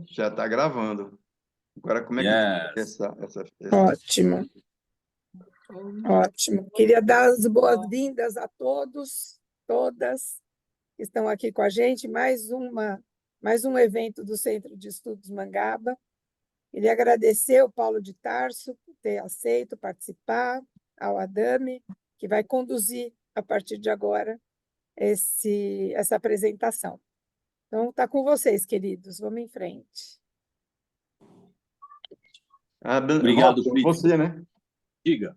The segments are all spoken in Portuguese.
Já está gravando. Agora, como é que Yes. Ótimo, ótimo. Queria dar as boas-vindas a todos, todas que estão aqui com a gente, mais um evento do Centro de Estudos Mangaba. Queria agradecer ao Paulo de Tarso por ter aceito participar, ao Adame, que vai conduzir, a partir de agora, essa apresentação. Então, está com vocês, queridos. Vamos em frente. Obrigado, Robson, Cris. você, né? Diga.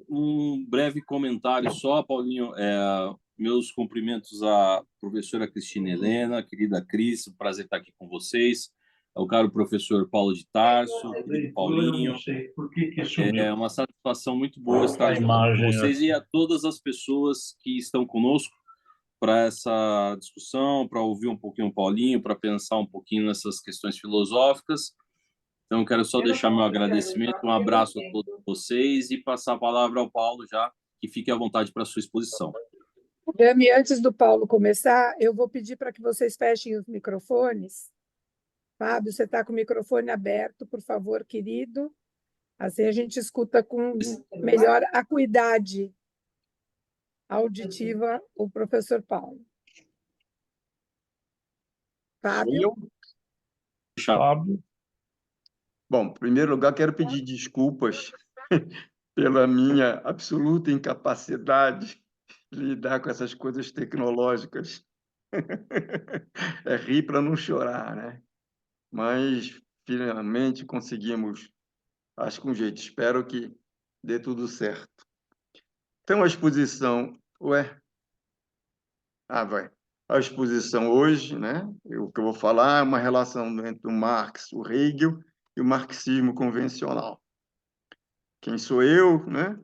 Um breve comentário só, Paulinho. Meus cumprimentos à professora Cristina Helena, querida Cris, prazer estar aqui com vocês. Ao caro professor Paulo de Tarso, querido Paulinho. Não sei por que sumiu. É uma satisfação muito boa estar junto com vocês e a todas as pessoas que estão conosco para essa discussão, para ouvir um pouquinho o Paulinho, para pensar um pouquinho nessas questões filosóficas. Então, quero só deixar meu agradecimento, um abraço a todos vocês e passar a palavra ao Paulo já, que fique à vontade para a sua exposição. Dami, antes do Paulo começar, eu vou pedir para que vocês fechem os microfones. Fábio, você está com o microfone aberto, por favor, querido. Assim a gente escuta com melhor acuidade auditiva o professor Paulo. Fábio? Fábio. Bom, em primeiro lugar, quero pedir desculpas pela minha absoluta incapacidade de lidar com essas coisas tecnológicas. É rir para não chorar, né? Mas, finalmente, conseguimos, acho que um jeito. Espero que dê tudo certo. Então, a exposição... vai. A exposição hoje, né? O que eu vou falar é uma relação entre o Marx, o Hegel e o marxismo convencional. Quem sou eu, né?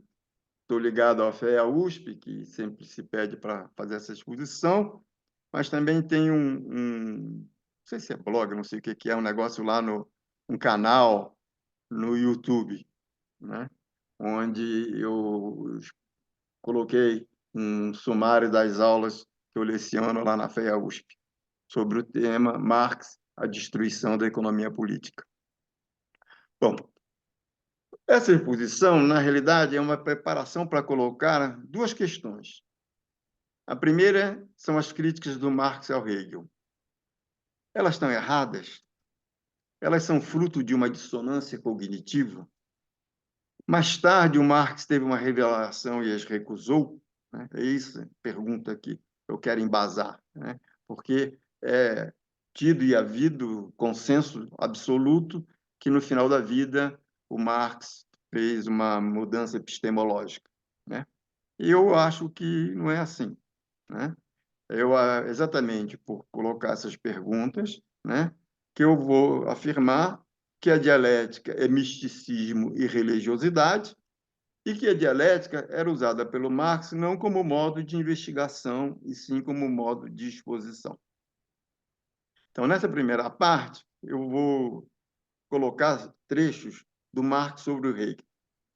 Estou ligado à FEA USP, que sempre se pede para fazer essa exposição, mas também tem não sei se é blog, não sei o que é, um negócio lá um canal no YouTube, né? Onde eu coloquei um sumário das aulas que eu leciono lá na FEA USP, sobre o tema Marx, a destruição da economia política. Bom, essa exposição, na realidade, é uma preparação para colocar duas questões. A primeira são as críticas do Marx ao Hegel. Elas estão erradas? Elas são fruto de uma dissonância cognitiva? Mais tarde, o Marx teve uma revelação e as recusou? Né? É isso a pergunta que eu quero embasar, né? Porque é tido e havido consenso absoluto que, no final da vida, o Marx fez uma mudança epistemológica, né? E eu acho que não é assim, né? Exatamente por colocar essas perguntas, né, que eu vou afirmar que a dialética é misticismo e religiosidade e que a dialética era usada pelo Marx não como modo de investigação, e sim como modo de exposição. Então, nessa primeira parte, eu vou colocar trechos do Marx sobre o Hegel.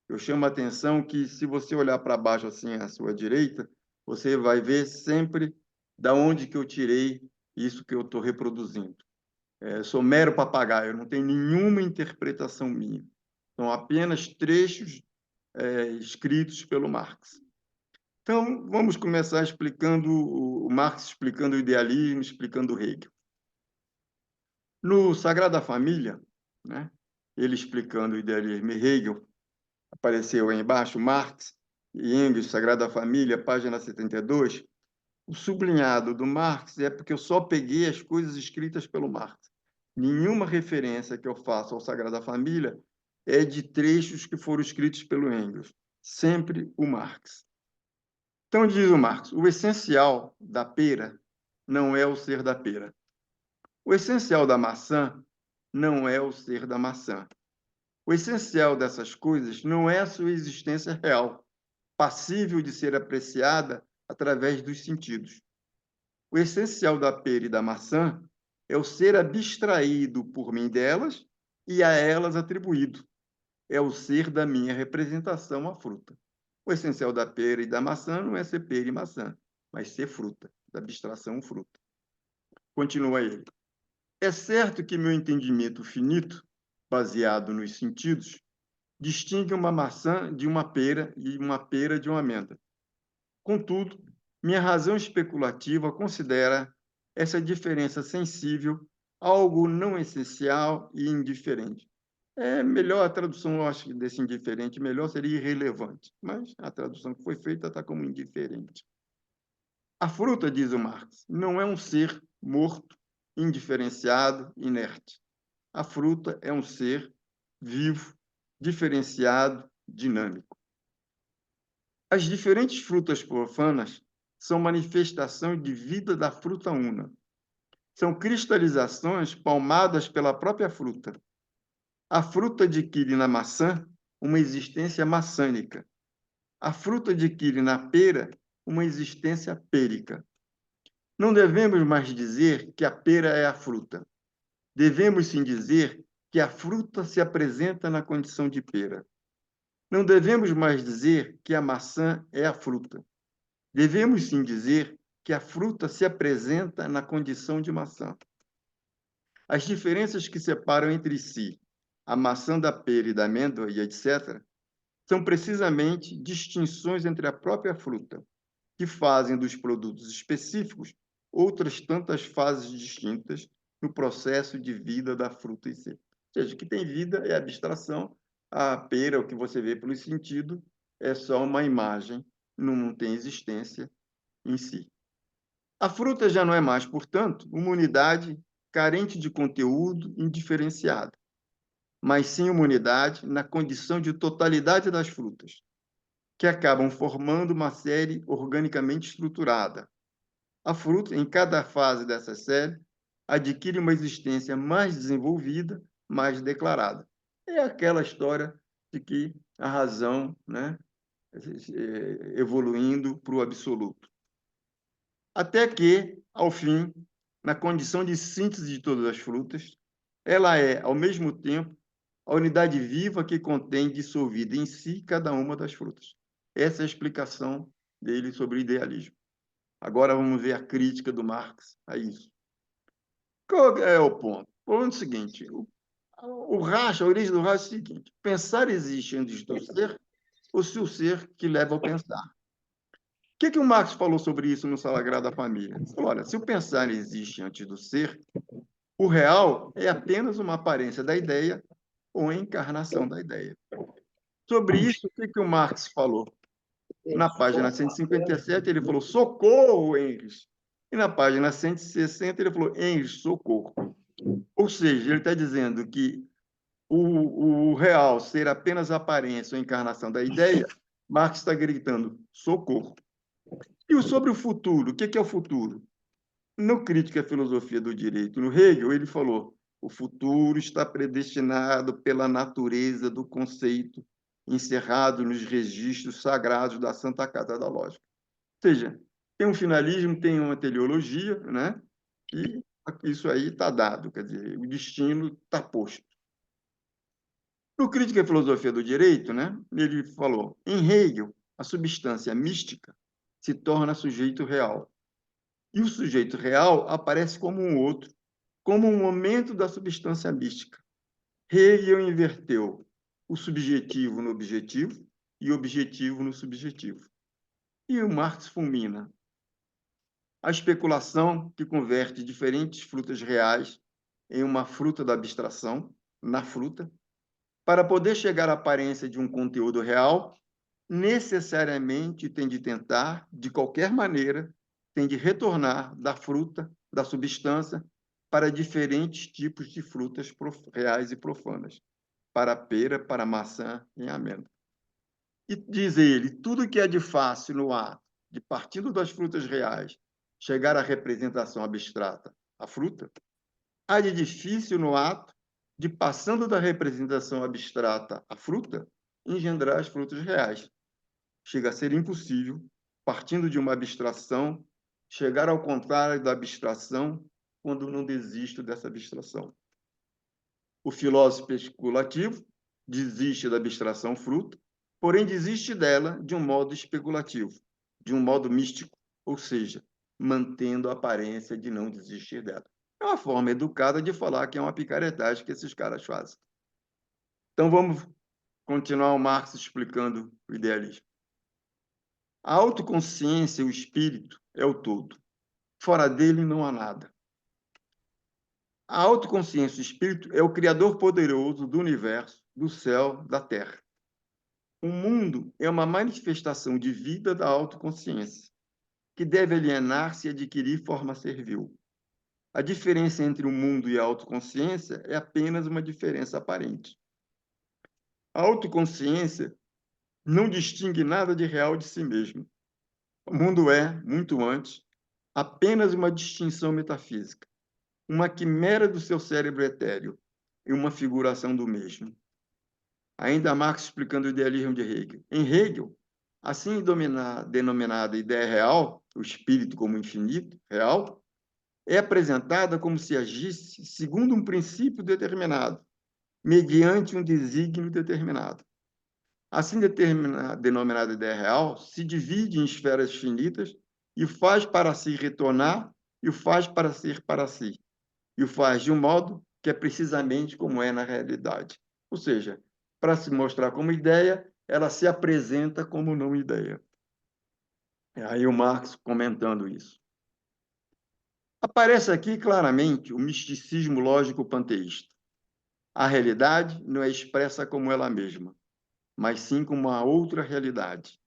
Eu chamo a atenção que, se você olhar para baixo, assim, à sua direita, você vai ver sempre da onde que eu tirei isso que eu estou reproduzindo. Sou mero papagaio, não tem nenhuma interpretação minha. São apenas trechos escritos pelo Marx. Então, vamos começar explicando o Marx, explicando o idealismo, explicando o Hegel. No Sagrada Família, né, ele explicando o idealismo e Hegel, apareceu aí embaixo, Marx e Engels, Sagrada Família, página 72. O sublinhado do Marx é porque eu só peguei as coisas escritas pelo Marx. Nenhuma referência que eu faço ao Sagrada Família é de trechos que foram escritos pelo Engels. Sempre o Marx. Então, diz o Marx, o essencial da pera não é o ser da pera. O essencial da maçã não é o ser da maçã. O essencial dessas coisas não é a sua existência real, passível de ser apreciada através dos sentidos. O essencial da pera e da maçã é o ser abstraído por mim delas e a elas atribuído. É o ser da minha representação à fruta. O essencial da pera e da maçã não é ser pera e maçã, mas ser fruta, da abstração fruta. Continua ele. É certo que meu entendimento finito, baseado nos sentidos, distingue uma maçã de uma pera e uma pera de uma amêndoa. Contudo, minha razão especulativa considera essa diferença sensível algo não essencial e indiferente. É melhor a tradução, eu acho, desse indiferente, melhor seria irrelevante, mas a tradução que foi feita está como indiferente. A fruta, diz o Marx, não é um ser morto, indiferenciado, inerte. A fruta é um ser vivo, diferenciado, dinâmico. As diferentes frutas profanas são manifestação de vida da fruta una. São cristalizações palmadas pela própria fruta. A fruta adquire na maçã uma existência maçânica. A fruta adquire na pera uma existência pêrica. Não devemos mais dizer que a pera é a fruta. Devemos sim dizer que a fruta se apresenta na condição de pera. Não devemos mais dizer que a maçã é a fruta. Devemos sim dizer que a fruta se apresenta na condição de maçã. As diferenças que separam entre si a maçã da pera e da amêndoa e etc., são precisamente distinções entre a própria fruta, que fazem dos produtos específicos outras tantas fases distintas no processo de vida da fruta em si. Ou seja, o que tem vida é abstração, a pera, o que você vê pelo sentido, é só uma imagem, não tem existência em si. A fruta já não é mais, portanto, uma unidade carente de conteúdo indiferenciado, mas sim uma unidade na condição de totalidade das frutas, que acabam formando uma série organicamente estruturada. A fruta, em cada fase dessa série, adquire uma existência mais desenvolvida, mais declarada. É aquela história de que a razão, né, evoluindo para o absoluto. Até que, ao fim, na condição de síntese de todas as frutas, ela é, ao mesmo tempo, a unidade viva que contém dissolvida em si cada uma das frutas. Essa é a explicação dele sobre o idealismo. Agora vamos ver a crítica do Marx a isso. Qual é o ponto? O ponto é o seguinte, a origem do racha é o seguinte, pensar existe antes do ser, ou se o ser que leva ao pensar. O que o Marx falou sobre isso no Sagrada Família? Ele falou, olha, se o pensar existe antes do ser, o real é apenas uma aparência da ideia ou encarnação da ideia. Sobre isso, o que o Marx falou? Na página 157, ele falou, socorro, Engels. E na página 160, ele falou, Engels, socorro. Ou seja, ele está dizendo que o real ser apenas a aparência ou encarnação da ideia, Marx está gritando, socorro. E sobre o futuro, o que é o futuro? No Crítica à Filosofia do Direito, no Hegel, ele falou, o futuro está predestinado pela natureza do conceito encerrado nos registros sagrados da Santa Casa da Lógica. Ou seja, tem um finalismo, tem uma teleologia, né? E isso aí está dado, quer dizer, o destino está posto. No Crítica à Filosofia do Direito, né? Ele falou, em Hegel, a substância mística se torna sujeito real. E o sujeito real aparece como um outro, como um momento da substância mística. Hegel inverteu o subjetivo no objetivo e o objetivo no subjetivo. E o Marx fulmina a especulação que converte diferentes frutas reais em uma fruta da abstração, na fruta, para poder chegar à aparência de um conteúdo real, necessariamente tem de tentar, de qualquer maneira, tem de retornar da fruta, da substância, para diferentes tipos de frutas reais e profanas, para a pera, para a maçã e a amêndoa. E diz ele, tudo que é de fácil no ato, de partindo das frutas reais, chegar à representação abstrata, a fruta, há de difícil no ato de, passando da representação abstrata à fruta, engendrar as frutas reais. Chega a ser impossível, partindo de uma abstração, chegar ao contrário da abstração quando não desisto dessa abstração. O filósofo especulativo desiste da abstração fruta, porém desiste dela de um modo especulativo, de um modo místico, ou seja, mantendo a aparência de não desistir dela. É uma forma educada de falar que é uma picaretagem que esses caras fazem. Então, vamos continuar o Marx explicando o idealismo. A autoconsciência, o espírito, é o todo. Fora dele não há nada. A autoconsciência, o espírito, é o criador poderoso do universo, do céu, da terra. O mundo é uma manifestação de vida da autoconsciência, que deve alienar-se e adquirir forma servil. A diferença entre o mundo e a autoconsciência é apenas uma diferença aparente. A autoconsciência não distingue nada de real de si mesmo. O mundo é, muito antes, apenas uma distinção metafísica, uma quimera do seu cérebro etéreo e uma figuração do mesmo. Ainda Marx explicando o idealismo de Hegel. Em Hegel, assim denominada ideia real, o espírito como infinito, real, é apresentada como se agisse segundo um princípio determinado, mediante um desígnio determinado. Assim denominada ideia real se divide em esferas finitas e faz para si retornar e o faz para ser para si. E o faz de um modo que é precisamente como é na realidade. Ou seja, para se mostrar como ideia, ela se apresenta como não ideia. Aí o Marx comentando isso. Aparece aqui claramente o misticismo lógico panteísta. A realidade não é expressa como ela mesma, mas sim como uma outra realidade.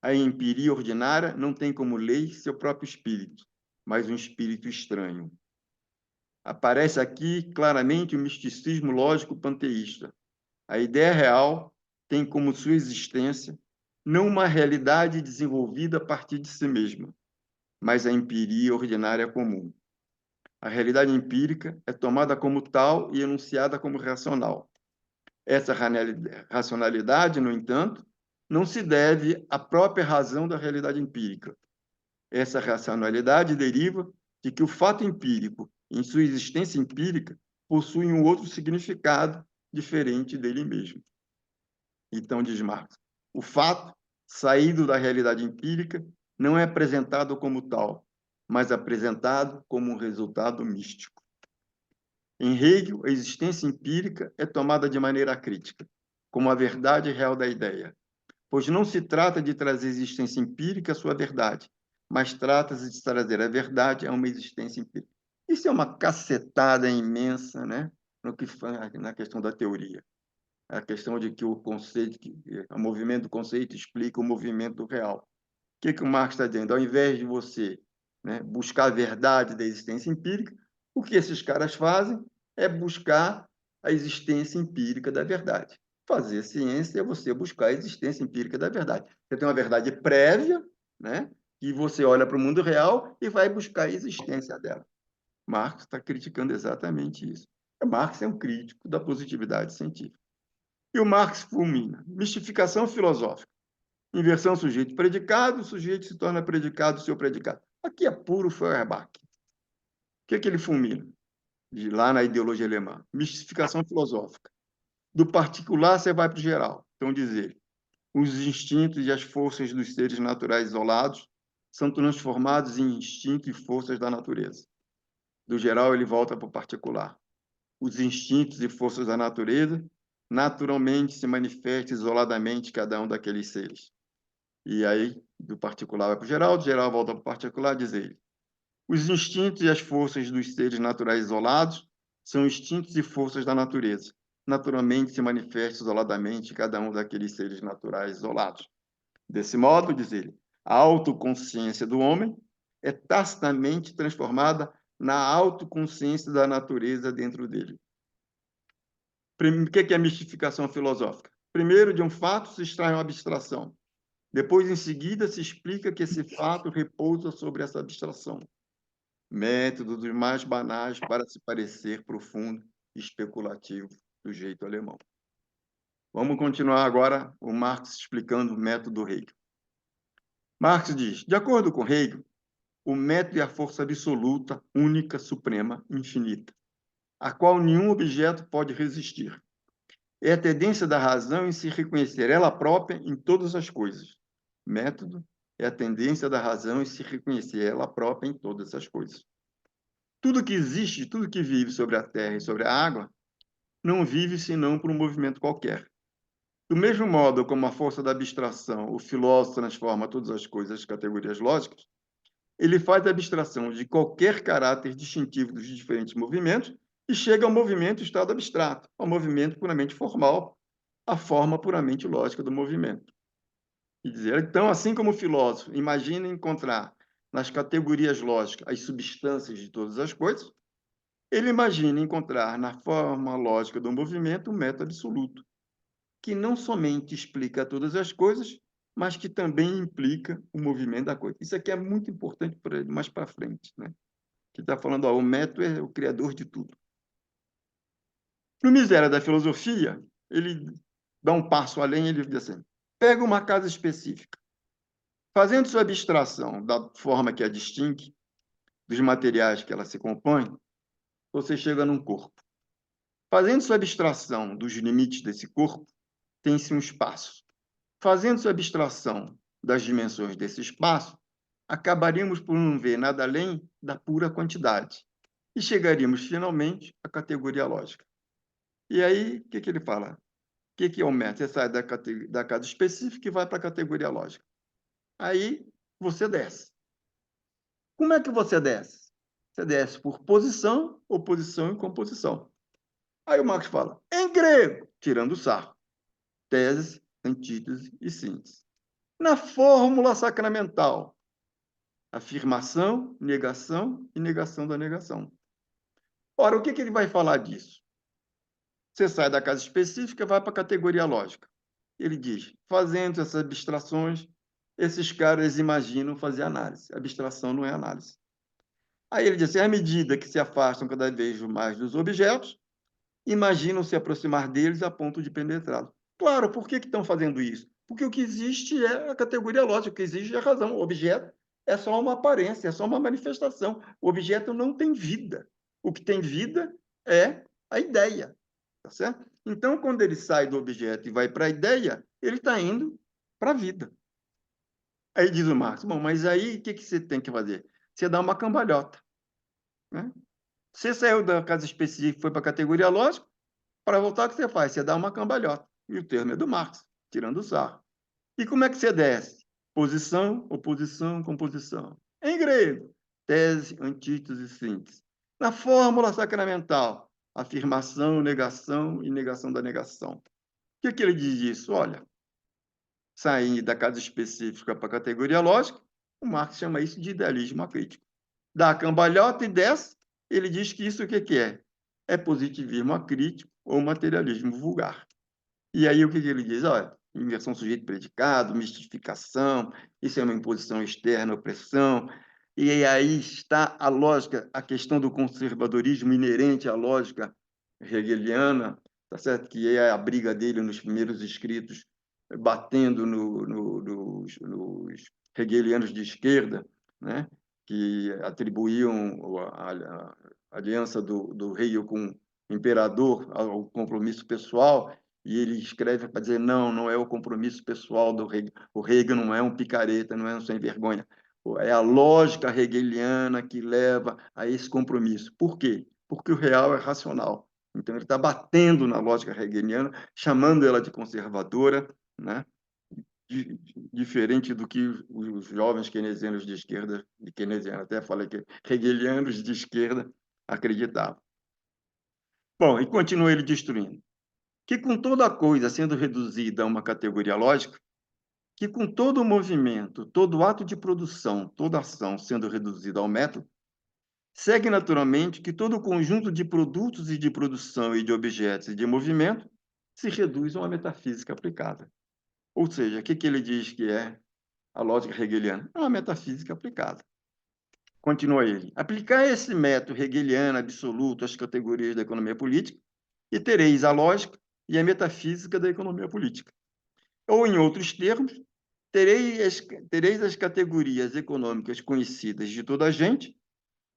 A empiria ordinária não tem como lei seu próprio espírito, mas um espírito estranho. Aparece aqui claramente o misticismo lógico panteísta. A ideia real tem como sua existência não uma realidade desenvolvida a partir de si mesma, mas a empiria ordinária comum. A realidade empírica é tomada como tal e enunciada como racional. Essa racionalidade, no entanto, não se deve à própria razão da realidade empírica. Essa racionalidade deriva de que o fato empírico, em sua existência empírica, possui um outro significado diferente dele mesmo. Então, diz Marx, o fato, saído da realidade empírica, não é apresentado como tal, mas apresentado como um resultado místico. Em Hegel, a existência empírica é tomada de maneira crítica, como a verdade real da ideia, pois não se trata de trazer a existência empírica à sua verdade, mas trata-se de trazer a verdade a uma existência empírica. Isso é uma cacetada imensa, né? No que na questão da teoria. A questão de que o conceito, o movimento do conceito explica o movimento do real. O que o Marx está dizendo? Ao invés de você, né, buscar a verdade da existência empírica, o que esses caras fazem é buscar a existência empírica da verdade. Fazer ciência é você buscar a existência empírica da verdade. Você tem uma verdade prévia, né, e você olha para o mundo real e vai buscar a existência dela. Marx está criticando exatamente isso. Marx é um crítico da positividade científica. E o Marx fulmina. Mistificação filosófica. Inversão sujeito-predicado, o sujeito se torna predicado, seu predicado. Aqui é puro Feuerbach. O que ele fulmina? Lá na ideologia alemã. Mistificação filosófica. Do particular, você vai para o geral. Então, dizer, os instintos e as forças dos seres naturais isolados são transformados em instintos e forças da natureza. Do geral, ele volta para o particular. Os instintos e forças da natureza naturalmente se manifestam isoladamente cada um daqueles seres. E aí, do particular vai para o geral, do geral volta para o particular, diz ele. Os instintos e as forças dos seres naturais isolados são instintos e forças da natureza. Naturalmente se manifestam isoladamente cada um daqueles seres naturais isolados. Desse modo, diz ele, a autoconsciência do homem é tacitamente transformada na autoconsciência da natureza dentro dele. O que é mistificação filosófica? Primeiro, de um fato se extrai uma abstração. Depois, em seguida, se explica que esse fato repousa sobre essa abstração. Método dos mais banais para se parecer profundo e especulativo do jeito alemão. Vamos continuar agora o Marx explicando o método Hegel. Marx diz, de acordo com Hegel, o método é a força absoluta, única, suprema, infinita, a qual nenhum objeto pode resistir. É a tendência da razão em se reconhecer ela própria em todas as coisas. Método é a tendência da razão em se reconhecer ela própria em todas as coisas. Tudo que existe, tudo que vive sobre a terra e sobre a água, não vive senão por um movimento qualquer. Do mesmo modo como a força da abstração, o filósofo transforma todas as coisas em categorias lógicas, ele faz a abstração de qualquer caráter distintivo dos diferentes movimentos e chega ao movimento estado abstrato, ao movimento puramente formal, a forma puramente lógica do movimento. Quer dizer, então, assim como o filósofo imagina encontrar nas categorias lógicas as substâncias de todas as coisas, ele imagina encontrar na forma lógica do movimento um método absoluto, que não somente explica todas as coisas, mas que também implica o movimento da coisa. Isso aqui é muito importante para ele mais para frente, né? Que está falando, ó, o método é o criador de tudo. No Miséria da Filosofia, ele dá um passo além, ele diz assim, pega uma casa específica, fazendo sua abstração da forma que a distingue, dos materiais que ela se compõe, você chega num corpo. Fazendo sua abstração dos limites desse corpo, tem-se um espaço. Fazendo sua abstração das dimensões desse espaço, acabaríamos por não ver nada além da pura quantidade. E chegaríamos, finalmente, à categoria lógica. E aí, o que ele fala? O que é o método? Você sai da casa específica e vai para a categoria lógica. Aí, você desce. Como é que você desce? Você desce por posição, oposição e composição. Aí o Marx fala, em grego, tirando o sarro, tese, antítese e síntese. Na fórmula sacramental, afirmação, negação e negação da negação. Ora, o que ele vai falar disso? Você sai da casa específica e vai para a categoria lógica. Ele diz, fazendo essas abstrações, esses caras imaginam fazer análise. Abstração não é análise. Aí ele diz assim, à medida que se afastam cada vez mais dos objetos, imaginam se aproximar deles a ponto de penetrá-los. Claro, por que estão fazendo isso? Porque o que existe é a categoria lógica, o que existe é a razão. O objeto é só uma aparência, é só uma manifestação. O objeto não tem vida. O que tem vida é a ideia. Tá certo? Então, quando ele sai do objeto e vai para a ideia, ele está indo para a vida. Aí diz o Marx, bom, mas aí o que você tem que fazer? Você dá uma cambalhota. Né? Você saiu da casa específica e foi para a categoria lógica, para voltar, o que você faz? Você dá uma cambalhota. E o termo é do Marx, tirando o sarro. E como é que você desce? Posição, oposição, composição. Em grego, tese, antítese e síntese. Na fórmula sacramental, afirmação, negação e negação da negação. O que ele diz disso? Olha, saindo da casa específica para a categoria lógica, o Marx chama isso de idealismo acrítico. Dá a cambalhota e desce, ele diz que isso o que é? É positivismo acrítico ou materialismo vulgar. E aí o que ele diz? Olha, inversão sujeito-predicado, mistificação, isso é uma imposição externa, opressão. E aí está a lógica, a questão do conservadorismo inerente à lógica hegeliana, tá certo? Que é a briga dele nos primeiros escritos, batendo nos hegelianos de esquerda, né? Que atribuíam a aliança do Hegel com o imperador ao compromisso pessoal, e ele escreve para dizer, não é o compromisso pessoal do Hegel. O Hegel não é um picareta, não é um sem vergonha. É a lógica hegeliana que leva a esse compromisso. Por quê? Porque o real é racional. Então, ele está batendo na lógica hegeliana, chamando ela de conservadora, né? Diferente do que os jovens keynesianos de esquerda, de keynesiano, até falei que hegelianos de esquerda acreditavam. Bom, e continua ele destruindo. Que com toda coisa sendo reduzida a uma categoria lógica, que com todo o movimento, todo ato de produção, toda ação sendo reduzida ao método, segue naturalmente que todo o conjunto de produtos e de produção e de objetos e de movimento se reduz a uma metafísica aplicada. Ou seja, o que ele diz que é a lógica hegeliana? É uma metafísica aplicada. Continua ele. Aplicar esse método hegeliano absoluto às categorias da economia política e tereis a lógica e a metafísica da economia política. Ou, em outros termos, tereis as categorias econômicas conhecidas de toda a gente,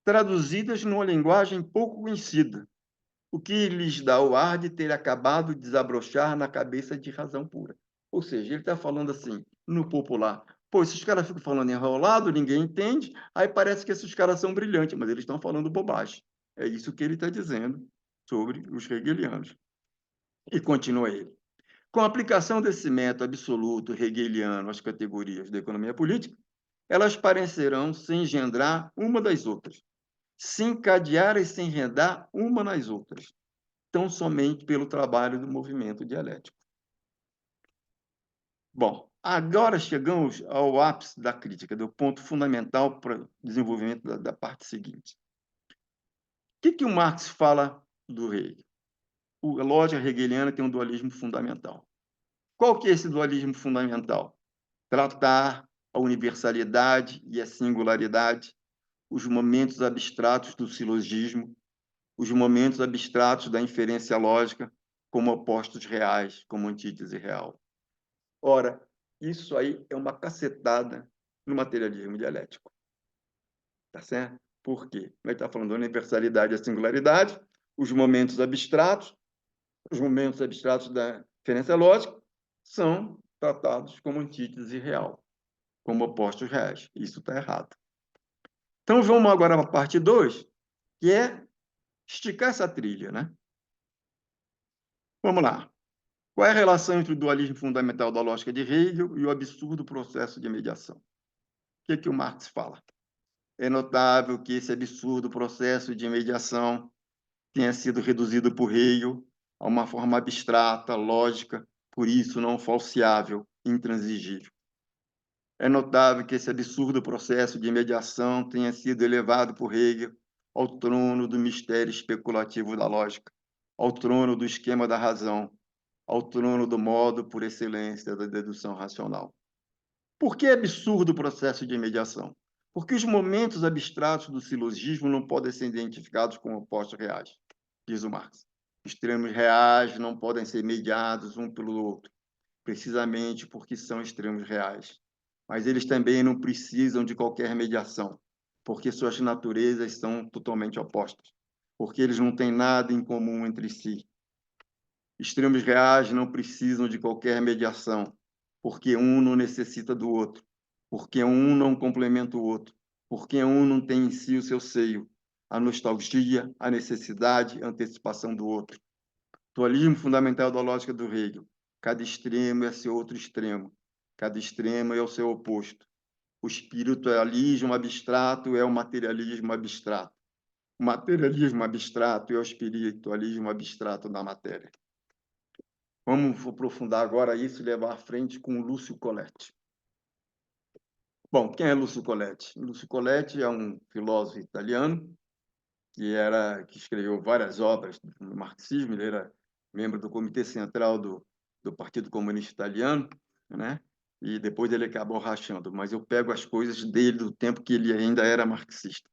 traduzidas numa linguagem pouco conhecida, o que lhes dá o ar de ter acabado de desabrochar na cabeça de razão pura. Ou seja, ele está falando assim, no popular, Pô, esses caras ficam falando enrolado, ninguém entende, aí parece que esses caras são brilhantes, mas eles estão falando bobagem. É isso que ele está dizendo sobre os hegelianos. E continua ele. Com a aplicação desse método absoluto hegeliano às categorias da economia política, elas parecerão se engendrar uma das outras, se encadear e se enredar uma nas outras, tão somente pelo trabalho do movimento dialético. Bom, agora chegamos ao ápice da crítica, do ponto fundamental para o desenvolvimento da parte seguinte. O que o Marx fala do Hegel? A lógica hegeliana tem um dualismo fundamental. Qual que é esse dualismo fundamental? Tratar a universalidade e a singularidade, os momentos abstratos do silogismo, os momentos abstratos da inferência lógica como opostos reais, como antítese real. Ora, isso aí é uma cacetada no materialismo dialético. Tá certo? Por quê? Ele está falando da universalidade e a singularidade, os momentos abstratos da inferência lógica são tratados como antítese real, como opostos reais. Isso está errado. Então, vamos agora para a parte 2, que é esticar essa trilha, né? Vamos lá. Qual é a relação entre o dualismo fundamental da lógica de Hegel e o absurdo processo de mediação? O que o Marx fala? É notável que esse absurdo processo de mediação tenha sido reduzido por Hegel a uma forma abstrata, lógica, por isso não falseável, intransigível. É notável que esse absurdo processo de mediação tenha sido elevado por Hegel ao trono do mistério especulativo da lógica, ao trono do esquema da razão, ao trono do modo por excelência da dedução racional. Por que é absurdo o processo de mediação? Porque os momentos abstratos do silogismo não podem ser identificados como opostos reais, diz o Marx. Extremos reais não podem ser mediados um pelo outro, precisamente porque são extremos reais. Mas eles também não precisam de qualquer mediação, porque suas naturezas são totalmente opostas, porque eles não têm nada em comum entre si. Extremos reais não precisam de qualquer mediação, porque um não necessita do outro, porque um não complementa o outro, porque um não tem em si o seu seio, a nostalgia, a necessidade, a antecipação do outro. Dualismo fundamental da lógica do Hegel. Cada extremo é seu outro extremo, cada extremo é o seu oposto. O espiritualismo abstrato é o materialismo abstrato. O materialismo abstrato é o espiritualismo abstrato da matéria. Vamos aprofundar agora isso e levar à frente com o Lúcio Coletti. Bom, quem é Lúcio Coletti? Lúcio Coletti é um filósofo italiano que escreveu várias obras no marxismo. Ele era membro do Comitê Central do Partido Comunista Italiano, né? E depois ele acabou rachando. Mas eu pego as coisas dele do tempo que ele ainda era marxista.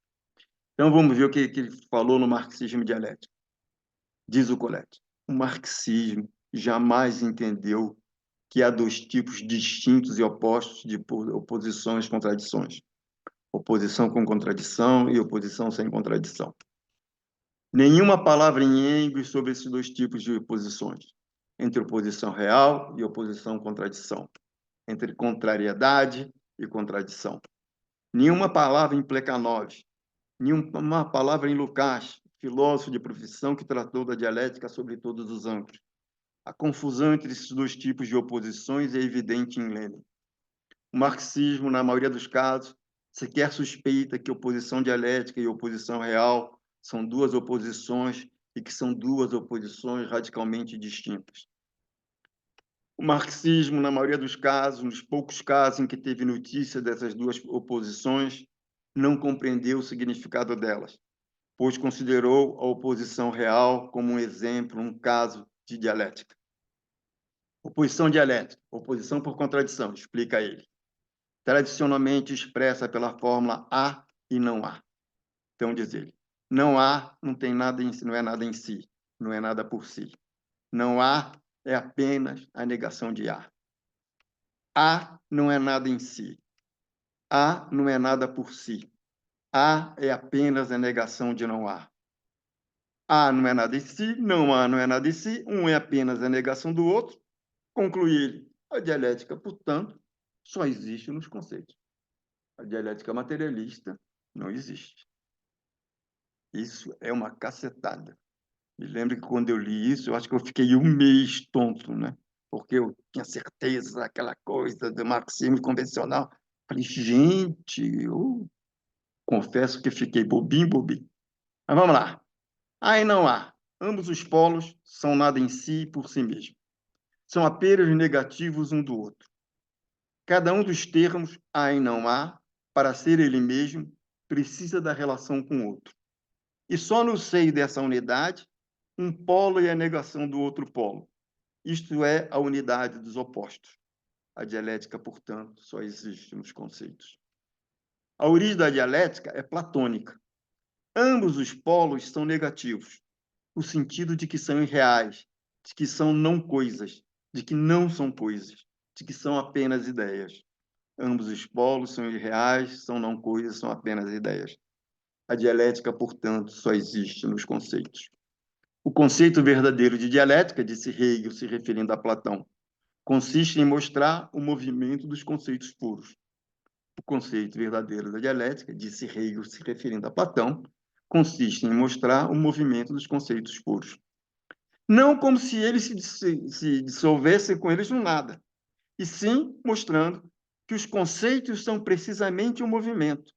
Então vamos ver o que ele falou no marxismo dialético. Diz o Coletti: o marxismo jamais entendeu que há dois tipos distintos e opostos de oposições e contradições. Oposição com contradição e oposição sem contradição. Nenhuma palavra em Engels sobre esses dois tipos de oposições, entre oposição real e oposição contradição, entre contrariedade e contradição. Nenhuma palavra em Plekhanov, nenhuma palavra em Lukács, filósofo de profissão que tratou da dialética sobre todos os ângulos. A confusão entre esses dois tipos de oposições é evidente em Lenin. O marxismo, na maioria dos casos, sequer suspeita que oposição dialética e oposição real são duas oposições e que são duas oposições radicalmente distintas. O marxismo, na maioria dos casos, nos poucos casos em que teve notícia dessas duas oposições, não compreendeu o significado delas, pois considerou a oposição real como um exemplo, um caso de dialética. Oposição dialética, oposição por contradição, explica ele. Tradicionalmente expressa pela fórmula há e não há. Então, diz ele, não há, não tem nada em si, não é nada em si, não é nada por si. Não há é apenas a negação de há. Há não é nada em si. Há não é nada por si. Há é apenas a negação de não há. Há não é nada em si, não há não é nada em si, um é apenas a negação do outro. Conclui ele, a dialética, portanto, só existe nos conceitos. A dialética materialista não existe. Isso é uma cacetada. Me lembro que quando eu li isso, eu acho que eu fiquei um mês tonto, né? Porque eu tinha certeza daquela coisa do marxismo convencional. Falei, gente, eu confesso que fiquei bobinho. Mas vamos lá. Há e não há. Ambos os polos são nada em si e por si mesmo. São apenas negativos um do outro. Cada um dos termos, há e não há, para ser ele mesmo, precisa da relação com o outro. E só no seio dessa unidade, um polo é a negação do outro polo. Isto é a unidade dos opostos. A dialética, portanto, só existe nos conceitos. A origem da dialética é platônica. Ambos os polos são negativos, no sentido de que são irreais, de que são não coisas, de que não são coisas, de que são apenas ideias. Ambos os polos são irreais, são não coisas, são apenas ideias. A dialética, portanto, só existe nos conceitos. O conceito verdadeiro de dialética, disse Hegel, se referindo a Platão, consiste em mostrar o movimento dos conceitos puros. O conceito verdadeiro da dialética, disse Hegel, se referindo a Platão, consiste em mostrar o movimento dos conceitos puros. Não como se eles se dissolvessem com eles no nada, e sim mostrando que os conceitos são precisamente um movimento,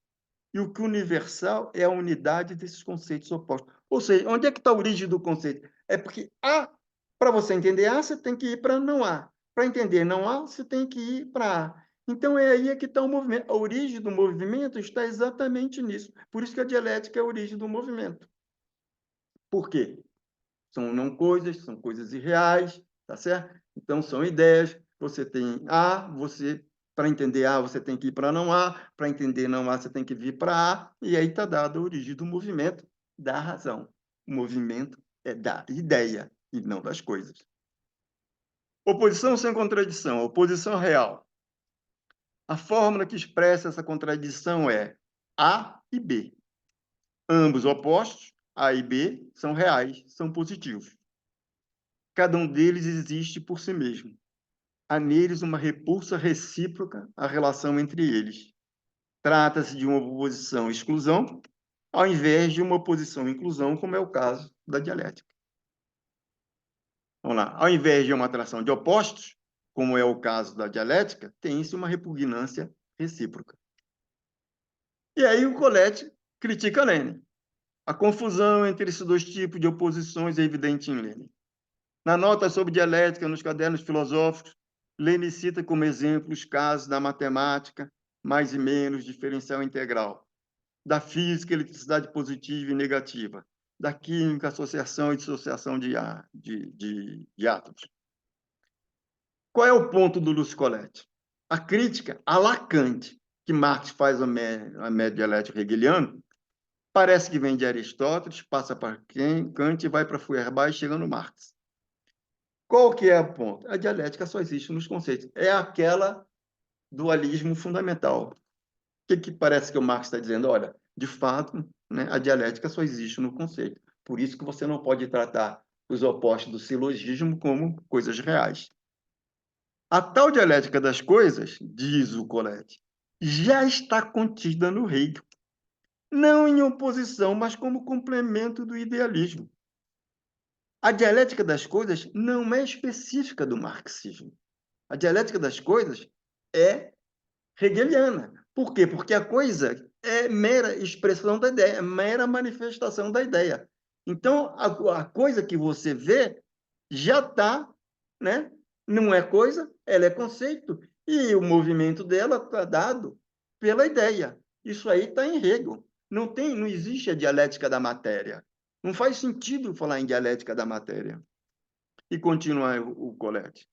e o que universal é a unidade desses conceitos opostos. Ou seja, onde é que está a origem do conceito? É porque A, para você entender A, você tem que ir para não A. Para entender não A, você tem que ir para A. Então, é aí que está o movimento. A origem do movimento está exatamente nisso. Por isso que a dialética é a origem do movimento. Por quê? São não coisas, são coisas irreais, tá certo? Então, são ideias. Você tem A, para entender A, você tem que ir para não A, para entender não A, você tem que vir para A, e aí está dada a origem do movimento, da razão. O movimento é da ideia e não das coisas. Oposição sem contradição, oposição real. A fórmula que expressa essa contradição é A e B. Ambos opostos, A e B, são reais, são positivos. Cada um deles existe por si mesmo. Há neles uma repulsa recíproca à relação entre eles. Trata-se de uma oposição-exclusão, ao invés de uma oposição-inclusão, como é o caso da dialética. Vamos lá. Ao invés de uma atração de opostos, como é o caso da dialética, tem-se uma repugnância recíproca. E aí o Colette critica Lenin. A confusão entre esses dois tipos de oposições é evidente em Lenin. Na nota sobre dialética, nos cadernos filosóficos, Lenin cita como exemplo os casos da matemática, mais e menos, diferencial integral, da física, eletricidade positiva e negativa, da química, associação e dissociação de átomos. Qual é o ponto do Lúcio Colette? A crítica a Lacan, que Marx faz a média dialética hegeliana, parece que vem de Aristóteles, passa para Kant e vai para Feuerbach e chega no Marx. Qual que é o ponto? A dialética só existe nos conceitos. É aquela dualismo fundamental. O que parece que o Marx está dizendo? Olha, de fato, né, a dialética só existe no conceito. Por isso que você não pode tratar os opostos do silogismo como coisas reais. A tal dialética das coisas, diz o Colette, já está contida no Hegel. Não em oposição, mas como complemento do idealismo. A dialética das coisas não é específica do marxismo. A dialética das coisas é hegeliana. Por quê? Porque a coisa é mera expressão da ideia, é mera manifestação da ideia. Então, a coisa que você vê já está, né? Não é coisa, ela é conceito. E o movimento dela está dado pela ideia. Isso aí está em Hegel. Não existe a dialética da matéria. Não faz sentido falar em dialética da matéria. E continua o Colette.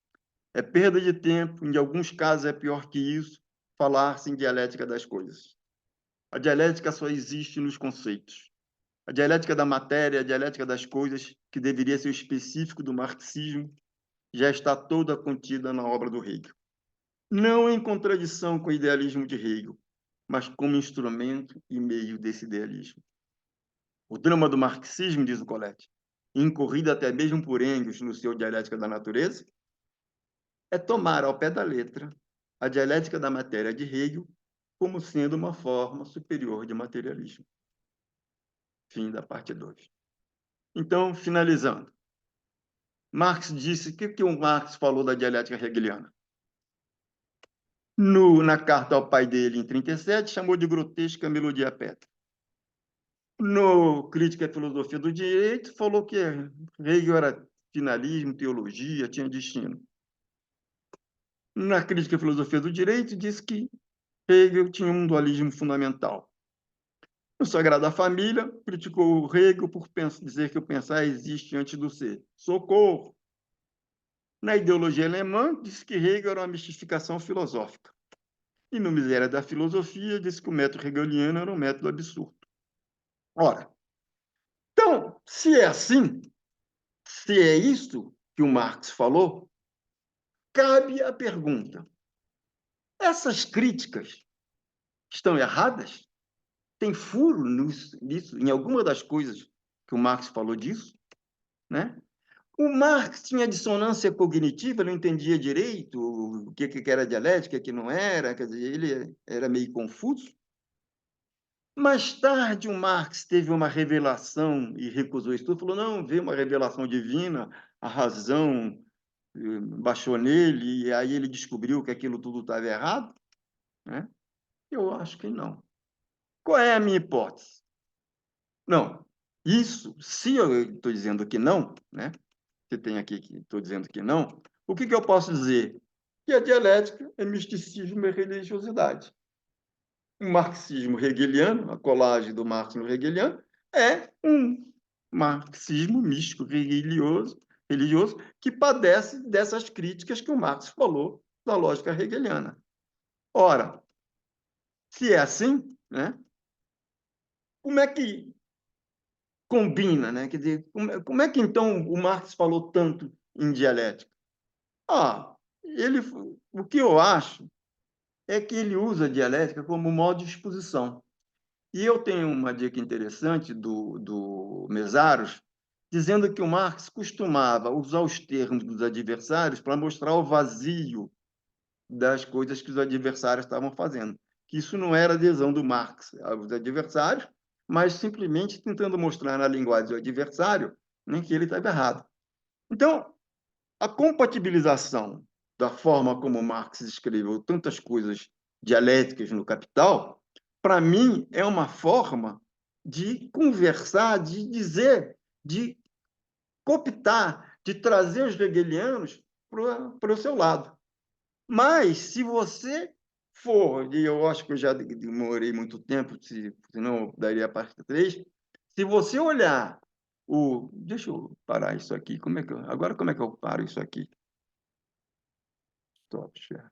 É perda de tempo, em alguns casos é pior que isso, falar-se em dialética das coisas. A dialética só existe nos conceitos. A dialética da matéria, a dialética das coisas, que deveria ser o específico do marxismo, já está toda contida na obra do Hegel. Não em contradição com o idealismo de Hegel, mas como instrumento e meio desse idealismo. O drama do marxismo, diz o Colette, incorrido até mesmo por Engels no seu Dialética da Natureza, é tomar ao pé da letra a dialética da matéria de Hegel como sendo uma forma superior de materialismo. Fim da parte 2. Então, finalizando. Marx disse, o que o Marx falou da dialética hegeliana? Na carta ao pai dele, em 1937, chamou de grotesca melodia pétrea. No Crítica à Filosofia do Direito, falou que Hegel era finalismo, teologia, tinha destino. Na Crítica à Filosofia do Direito, disse que Hegel tinha um dualismo fundamental. No Sagrada Família, criticou Hegel por dizer que o pensar existe antes do ser. Socorro! Na ideologia alemã, disse que Hegel era uma mistificação filosófica. E no Miséria da Filosofia, disse que o método hegeliano era um método absurdo. Ora, então, se é assim, se é isso que o Marx falou, cabe a pergunta: essas críticas estão erradas? Tem furo nisso, em alguma das coisas que o Marx falou disso? Né? O Marx tinha dissonância cognitiva, não entendia direito o que era dialética, o que não era, quer dizer, ele era meio confuso. Mais tarde, o Marx teve uma revelação e recusou isso tudo, falou, não, veio uma revelação divina, a razão baixou nele, e aí ele descobriu que aquilo tudo estava errado? Né? Eu acho que não. Qual é a minha hipótese? Não, isso, se eu estou dizendo que não, né? Se tem aqui que estou dizendo que não, o que eu posso dizer? Que a dialética é misticismo e religiosidade. O marxismo hegeliano, a colagem do marxismo hegeliano, é um marxismo místico religioso que padece dessas críticas que o Marx falou da lógica hegeliana. Ora, se é assim, né, como é que combina, né? Quer dizer, como é que então o Marx falou tanto em dialética? O que eu acho é que ele usa a dialética como modo de exposição. E eu tenho uma dica interessante do Mesaros, dizendo que o Marx costumava usar os termos dos adversários para mostrar o vazio das coisas que os adversários estavam fazendo. Que isso não era adesão do Marx aos adversários, mas simplesmente tentando mostrar na linguagem do adversário, né, que ele estava errado. Então, a compatibilização da forma como Marx escreveu tantas coisas dialéticas no Capital, para mim, é uma forma de conversar, de dizer, de cooptar, de trazer os hegelianos para o seu lado. Mas, se você for, e eu acho que eu já demorei muito tempo, senão daria a parte 3, se você olhar o... Deixa eu parar isso aqui. Agora, como é que eu paro isso aqui? Stop share.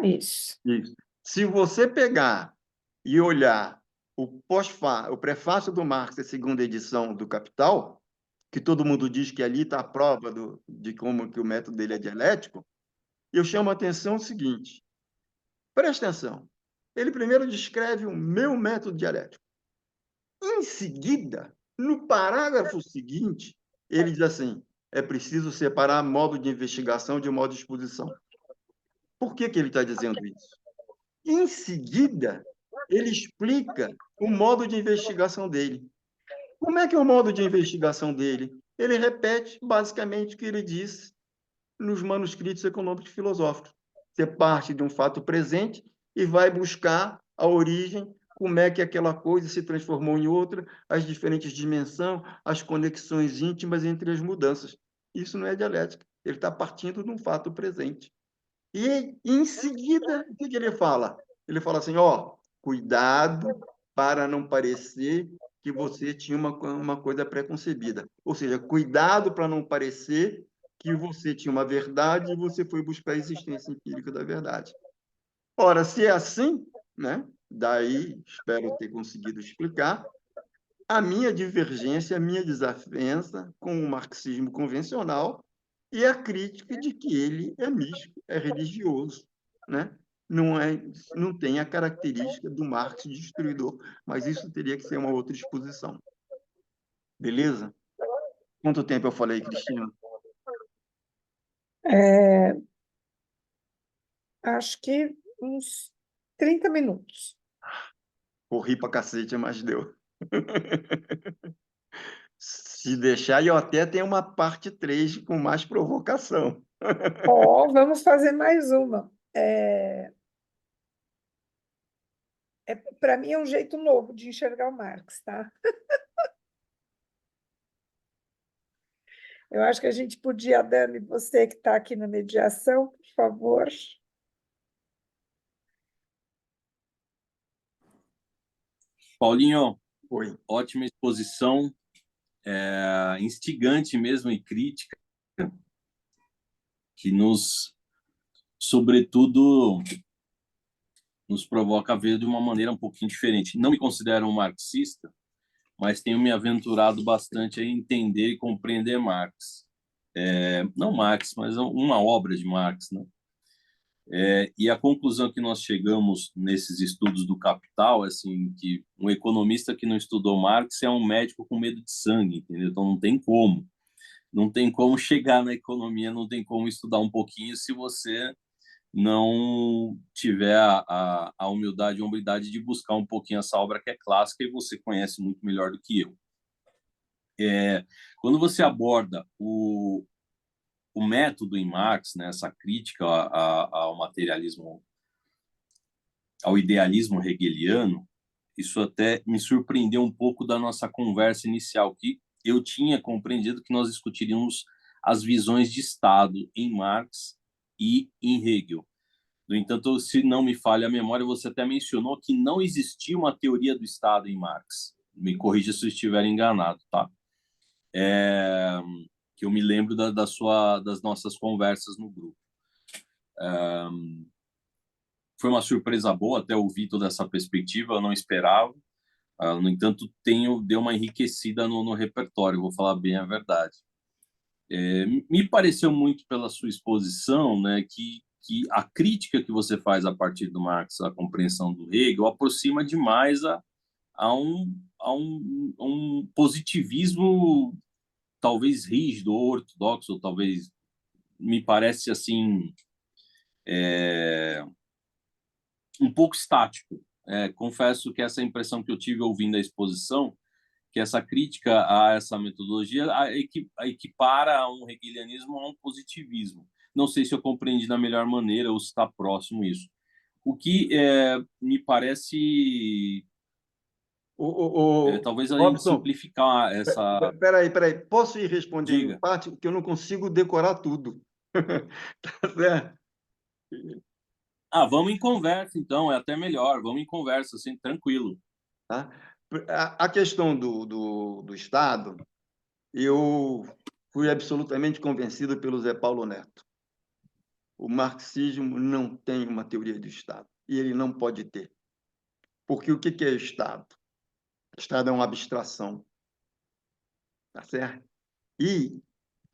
Isso. Isso. Se você pegar e olhar o prefácio do Marx, a segunda edição do Capital, que todo mundo diz que ali está a prova de como que o método dele é dialético, eu chamo a atenção o seguinte, presta atenção, ele primeiro descreve o meu método dialético. Em seguida, no parágrafo seguinte, ele diz assim, é preciso separar modo de investigação de modo de exposição. Por que ele está dizendo isso? Em seguida, ele explica o modo de investigação dele. Como é que é o modo de investigação dele? Ele repete basicamente o que ele disse nos manuscritos econômicos e filosóficos. Você parte de um fato presente e vai buscar a origem, como é que aquela coisa se transformou em outra, as diferentes dimensões, as conexões íntimas entre as mudanças. Isso não é dialética. Ele está partindo de um fato presente. E, em seguida, o que ele fala? Ele fala assim, cuidado para não parecer que você tinha uma coisa pré-concebida. Ou seja, cuidado para não parecer que você tinha uma verdade e você foi buscar a existência empírica da verdade. Ora, se é assim, né? Daí, espero ter conseguido explicar, a minha divergência, a minha desavença com o marxismo convencional e a crítica de que ele é místico, é religioso, né? Não tem a característica do Marx destruidor, mas isso teria que ser uma outra exposição. Beleza? Quanto tempo eu falei, Cristina? Acho que uns 30 minutos. Corri para cacete, mas deu. Se deixar, eu até tenho uma parte 3 com mais provocação. Vamos fazer mais uma. Para mim é um jeito novo de enxergar o Marx, tá? Eu acho que a gente podia, Dani, você que está aqui na mediação, por favor. Paulinho, Oi. ótima exposição, instigante mesmo e crítica, que sobretudo, nos provoca a ver de uma maneira um pouquinho diferente. Não me considero um marxista, mas tenho me aventurado bastante a entender e compreender Marx. Não Marx, mas uma obra de Marx, né? E a conclusão que nós chegamos nesses estudos do Capital é assim, que um economista que não estudou Marx é um médico com medo de sangue, entendeu? Então não tem como chegar na economia, não tem como estudar um pouquinho se você não tiver a humildade e a hombridade de buscar um pouquinho essa obra que é clássica e você conhece muito melhor do que eu. Quando você aborda o método em Marx, né, essa crítica ao materialismo, ao idealismo hegeliano, isso até me surpreendeu um pouco da nossa conversa inicial, que eu tinha compreendido que nós discutiríamos as visões de Estado em Marx e em Hegel. No entanto, se não me falha a memória, você até mencionou que não existia uma teoria do Estado em Marx. Me corrija se eu estiver enganado, tá? Que eu me lembro das nossas conversas no grupo. Foi uma surpresa boa até ouvir toda essa perspectiva, eu não esperava. No entanto, deu uma enriquecida no repertório, vou falar bem a verdade. Me pareceu muito pela sua exposição, né, que a crítica que você faz a partir do Marx, a compreensão do Hegel, aproxima demais a um positivismo talvez rígido ou ortodoxo, ou talvez me parece assim um pouco estático. Confesso que essa impressão que eu tive ouvindo a exposição, que essa crítica a essa metodologia a equipara a um hegelianismo a um positivismo. Não sei se eu compreendi da melhor maneira ou se está próximo isso. O que me parece talvez a gente Robson, simplificar essa... Peraí. Posso ir respondendo em Diga. parte? Porque eu não consigo decorar tudo. Tá certo? Vamos em conversa, então, é até melhor. Vamos em conversa, assim, tranquilo. Tá? A questão do Estado, eu fui absolutamente convencido pelo Zé Paulo Neto. O marxismo não tem uma teoria do Estado, e ele não pode ter. Porque o que é Estado? O Estado é uma abstração. Tá certo? E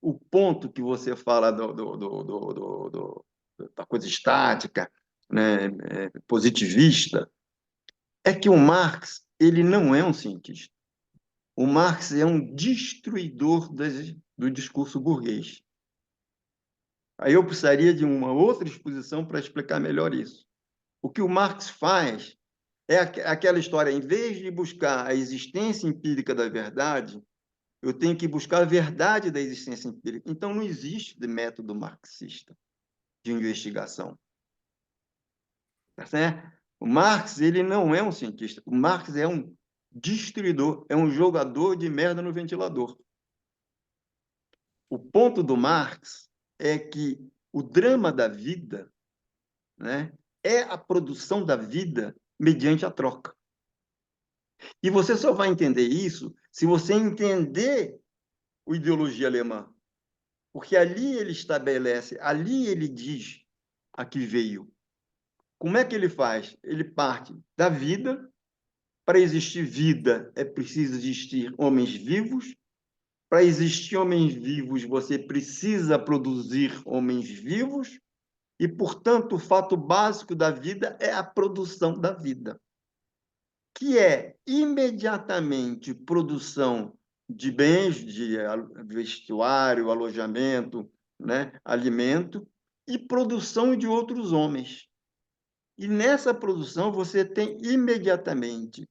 o ponto que você fala da coisa estática, né, positivista, é que o Marx ele não é um cientista. O Marx é um destruidor do discurso burguês. Aí eu precisaria de uma outra exposição para explicar melhor isso. O que o Marx faz é aquela história, em vez de buscar a existência empírica da verdade, eu tenho que buscar a verdade da existência empírica. Então, não existe método marxista de investigação. Tá certo? O Marx ele não é um cientista. O Marx é um destruidor, é um jogador de merda no ventilador. O ponto do Marx é que o drama da vida, né, é a produção da vida mediante a troca. E você só vai entender isso se você entender a ideologia alemã. Porque ali ele estabelece, ali ele diz a que veio. Como é que ele faz? Ele parte da vida. Para existir vida, é preciso existir homens vivos. Para existir homens vivos, você precisa produzir homens vivos. E, portanto, o fato básico da vida é a produção da vida, que é imediatamente produção de bens, de vestuário, alojamento, né, alimento, e produção de outros homens. E nessa produção você tem imediatamente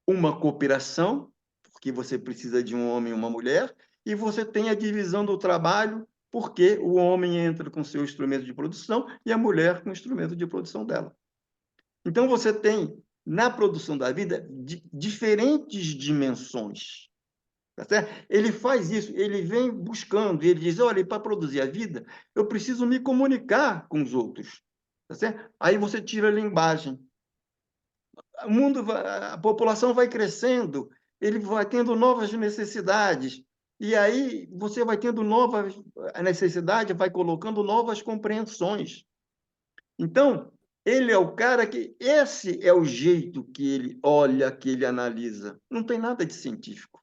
uma cooperação, porque você precisa de um homem e uma mulher, e você tem a divisão do trabalho, porque o homem entra com seu instrumento de produção e a mulher com o instrumento de produção dela. Então, você tem, na produção da vida, diferentes dimensões. Tá certo? Ele faz isso, ele vem buscando, ele diz, olha, para produzir a vida, eu preciso me comunicar com os outros. Tá certo? Aí você tira a linguagem. O mundo, a população vai crescendo, ele vai tendo novas necessidades, e aí você vai tendo novas necessidades, vai colocando novas compreensões. Então, ele é o cara que, esse é o jeito que ele olha, que ele analisa. Não tem nada de científico.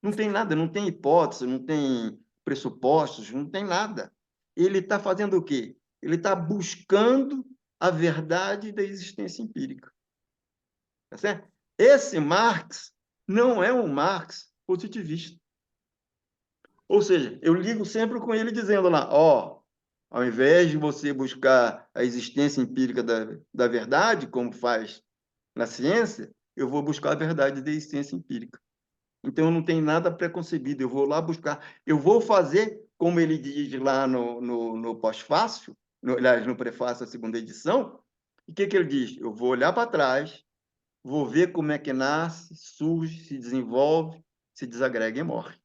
Não tem nada, não tem hipótese, não tem pressupostos, não tem nada. Ele está fazendo o quê? Ele está buscando a verdade da existência empírica. Tá certo? Esse Marx não é um Marx positivista. Ou seja, eu ligo sempre com ele dizendo lá, ó, ao invés de você buscar a existência empírica da verdade, como faz na ciência, eu vou buscar a verdade da existência empírica. Então, eu não tenho nada preconcebido, eu vou lá buscar, eu vou fazer, como ele diz lá no pós-fácil, aliás, no prefácio da segunda edição, o que ele diz? Eu vou olhar para trás, vou ver como é que nasce, surge, se desenvolve, se desagrega e morre.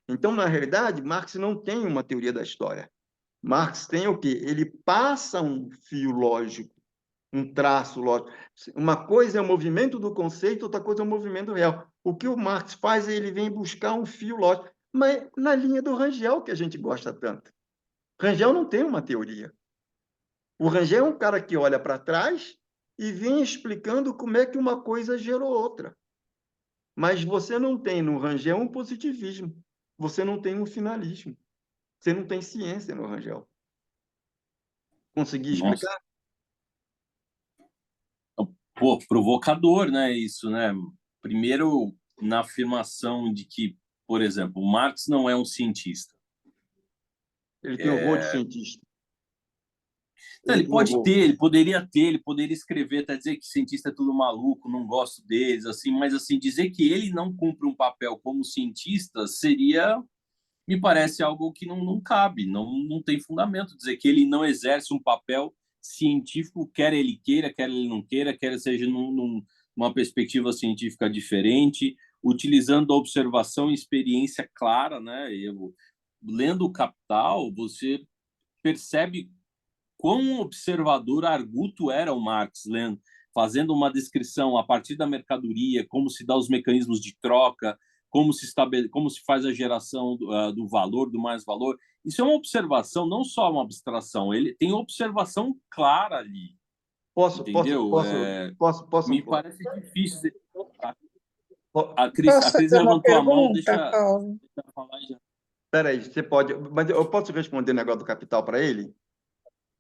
Então, na realidade, Marx não tem uma teoria da história. Marx tem o quê? Ele passa um fio lógico, um traço lógico. Uma coisa é o movimento do conceito, outra coisa é o movimento real. O que o Marx faz é ele vem buscar um fio lógico, mas na linha do Rangel, que a gente gosta tanto. Rangel não tem uma teoria. O Rangel é um cara que olha para trás e vem explicando como é que uma coisa gerou outra. Mas você não tem no Rangel um positivismo, você não tem um finalismo, você não tem ciência no Rangel. Consegui Nossa. explicar? Pô, provocador, né? Isso, né? Primeiro, na afirmação de que, por exemplo, Marx não é um cientista. Ele tem horror de cientista. Então, ele pode ter, ele poderia escrever, até dizer que cientista é tudo maluco, não gosto deles, assim, mas assim, dizer que ele não cumpre um papel como cientista seria, me parece algo que não cabe, não tem fundamento. Dizer que ele não exerce um papel científico, quer ele queira, quer ele não queira, quer seja numa perspectiva científica diferente, utilizando a observação e experiência clara, né? Lendo o Capital, você percebe quão observador arguto era o Marx, lendo, fazendo uma descrição a partir da mercadoria, como se dá os mecanismos de troca, como se faz a geração do valor, do mais valor. Isso é uma observação, não só uma abstração, ele tem observação clara ali. Entendeu? Me parece difícil. A Cris levantou a mão, deixa eu falar já. Espera aí, você pode, mas eu posso responder o negócio do Capital para ele?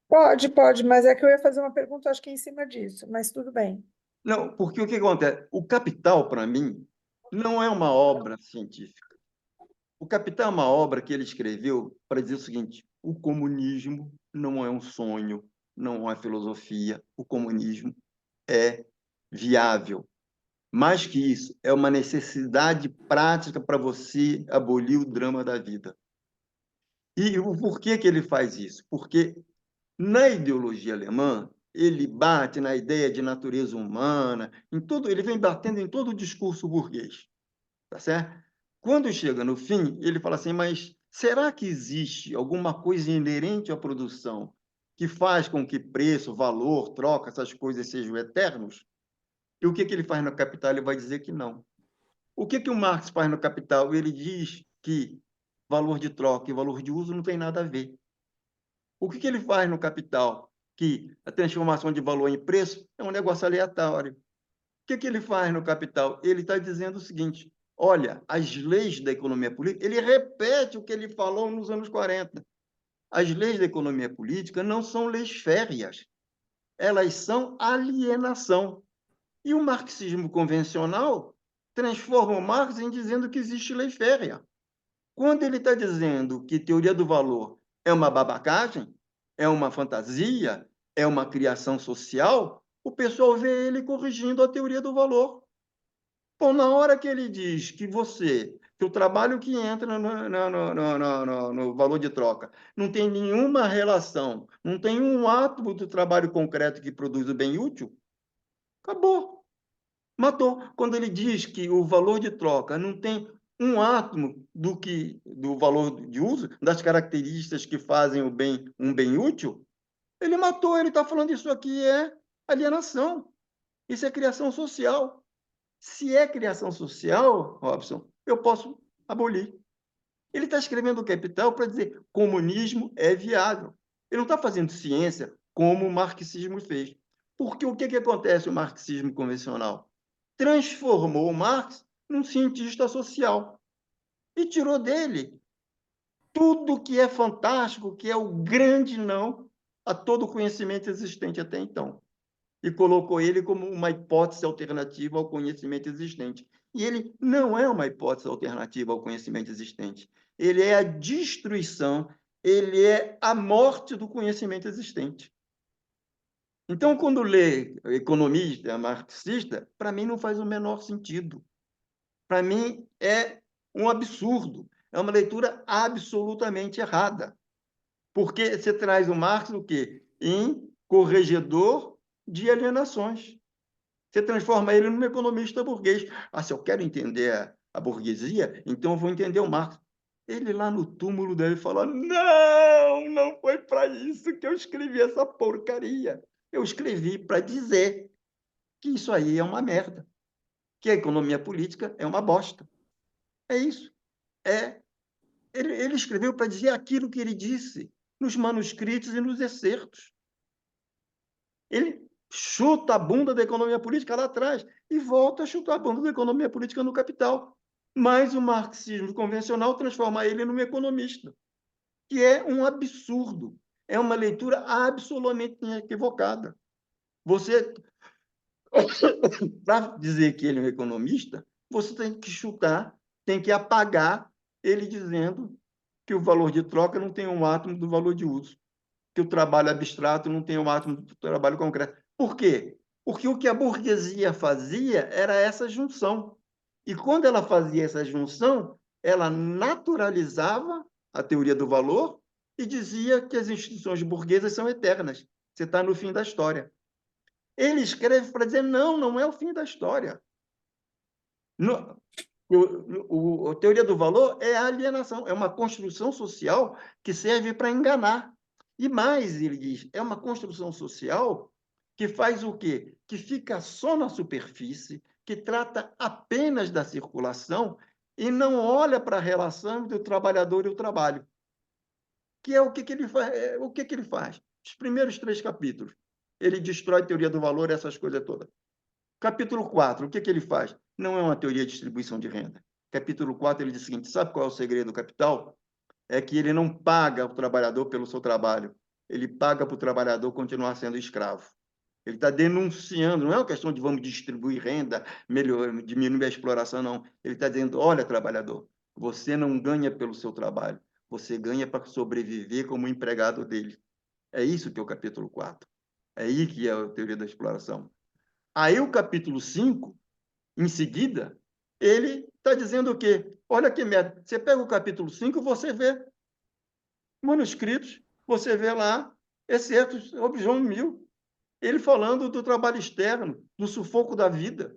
Pode, mas é que eu ia fazer uma pergunta, acho que em cima disso, mas tudo bem. Não, porque o que acontece? O Capital, para mim, não é uma obra científica. O Capital é uma obra que ele escreveu para dizer o seguinte: o comunismo não é um sonho, não é filosofia, o comunismo é viável. Mais que isso, é uma necessidade prática para você abolir o drama da vida. E o porquê que ele faz isso? Porque na ideologia alemã, ele bate na ideia de natureza humana, ele vem batendo em todo o discurso burguês, tá certo? Quando chega no fim, ele fala assim, mas será que existe alguma coisa inerente à produção que faz com que preço, valor, troca, essas coisas sejam eternos? E o que ele faz no Capital? Ele vai dizer que não. O que o Marx faz no Capital? Ele diz que valor de troca e valor de uso não tem nada a ver. O que ele faz no Capital? Que a transformação de valor em preço é um negócio aleatório. O que ele faz no Capital? Ele está dizendo o seguinte, olha, as leis da economia política, ele repete o que ele falou nos anos 40. As leis da economia política não são leis férreas, elas são alienação. E o marxismo convencional transforma o Marx em dizendo que existe lei férrea. Quando ele está dizendo que teoria do valor é uma babacagem, é uma fantasia, é uma criação social, o pessoal vê ele corrigindo a teoria do valor. Bom, na hora que ele diz que que o trabalho que entra no valor de troca não tem nenhuma relação, não tem um átomo do trabalho concreto que produz o bem útil, acabou, matou. Quando ele diz que o valor de troca não tem um átomo do valor de uso, das características que fazem um bem útil, ele matou. Ele está falando isso aqui é alienação, isso é criação social. Se é criação social, Robson, eu posso abolir. Ele está escrevendo o Capital para dizer comunismo é viável. Ele não está fazendo ciência como o marxismo fez. Porque o que acontece no marxismo convencional? Transformou Marx num cientista social e tirou dele tudo que é fantástico, que é o grande não a todo o conhecimento existente até então. E colocou ele como uma hipótese alternativa ao conhecimento existente. E ele não é uma hipótese alternativa ao conhecimento existente. Ele é a destruição, ele é a morte do conhecimento existente. Então, quando lê economista, marxista, para mim não faz o menor sentido. Para mim é um absurdo, é uma leitura absolutamente errada. Porque você traz o Marx o quê? Em corregedor de alienações. Você transforma ele num economista burguês. Ah, se eu quero entender a burguesia, então eu vou entender o Marx. Ele lá no túmulo dele fala: não, não foi para isso que eu escrevi essa porcaria. Eu escrevi para dizer que isso aí é uma merda, que a economia política é uma bosta. É isso. Ele escreveu para dizer aquilo que ele disse nos manuscritos e nos excertos. Ele chuta a bunda da economia política lá atrás e volta a chutar a bunda da economia política no Capital. Mas o marxismo convencional transforma ele num economista, que é um absurdo. É uma leitura absolutamente equivocada. Você, para dizer que ele é um economista, você tem que chutar, tem que apagar ele dizendo que o valor de troca não tem um átomo do valor de uso, que o trabalho abstrato não tem um átomo do trabalho concreto. Por quê? Porque o que a burguesia fazia era essa junção. E quando ela fazia essa junção, ela naturalizava a teoria do valor e dizia que as instituições burguesas são eternas. Você está no fim da história. Ele escreve para dizer, não, não é o fim da história. A teoria do valor é a alienação, é uma construção social que serve para enganar. E mais, ele diz, é uma construção social que faz o quê? Que fica só na superfície, que trata apenas da circulação e não olha para a relação do trabalhador e o trabalho. Que é o que ele faz? O que ele faz? Os primeiros 3 capítulos. Ele destrói a teoria do valor, essas coisas todas. Capítulo 4, o que ele faz? Não é uma teoria de distribuição de renda. Capítulo 4, ele diz o seguinte, sabe qual é o segredo do capital? É que ele não paga o trabalhador pelo seu trabalho, ele paga para o trabalhador continuar sendo escravo. Ele está denunciando, não é uma questão de vamos distribuir renda, diminuir a exploração, não. Ele está dizendo, olha, trabalhador, você não ganha pelo seu trabalho, você ganha para sobreviver como empregado dele. É isso que é o capítulo 4. É aí que é a teoria da exploração. Aí o capítulo 5, em seguida, ele está dizendo o quê? Olha que merda. Você pega o capítulo 5, você vê manuscritos, você vê lá excertos sobre João Mil, ele falando do trabalho externo, do sufoco da vida,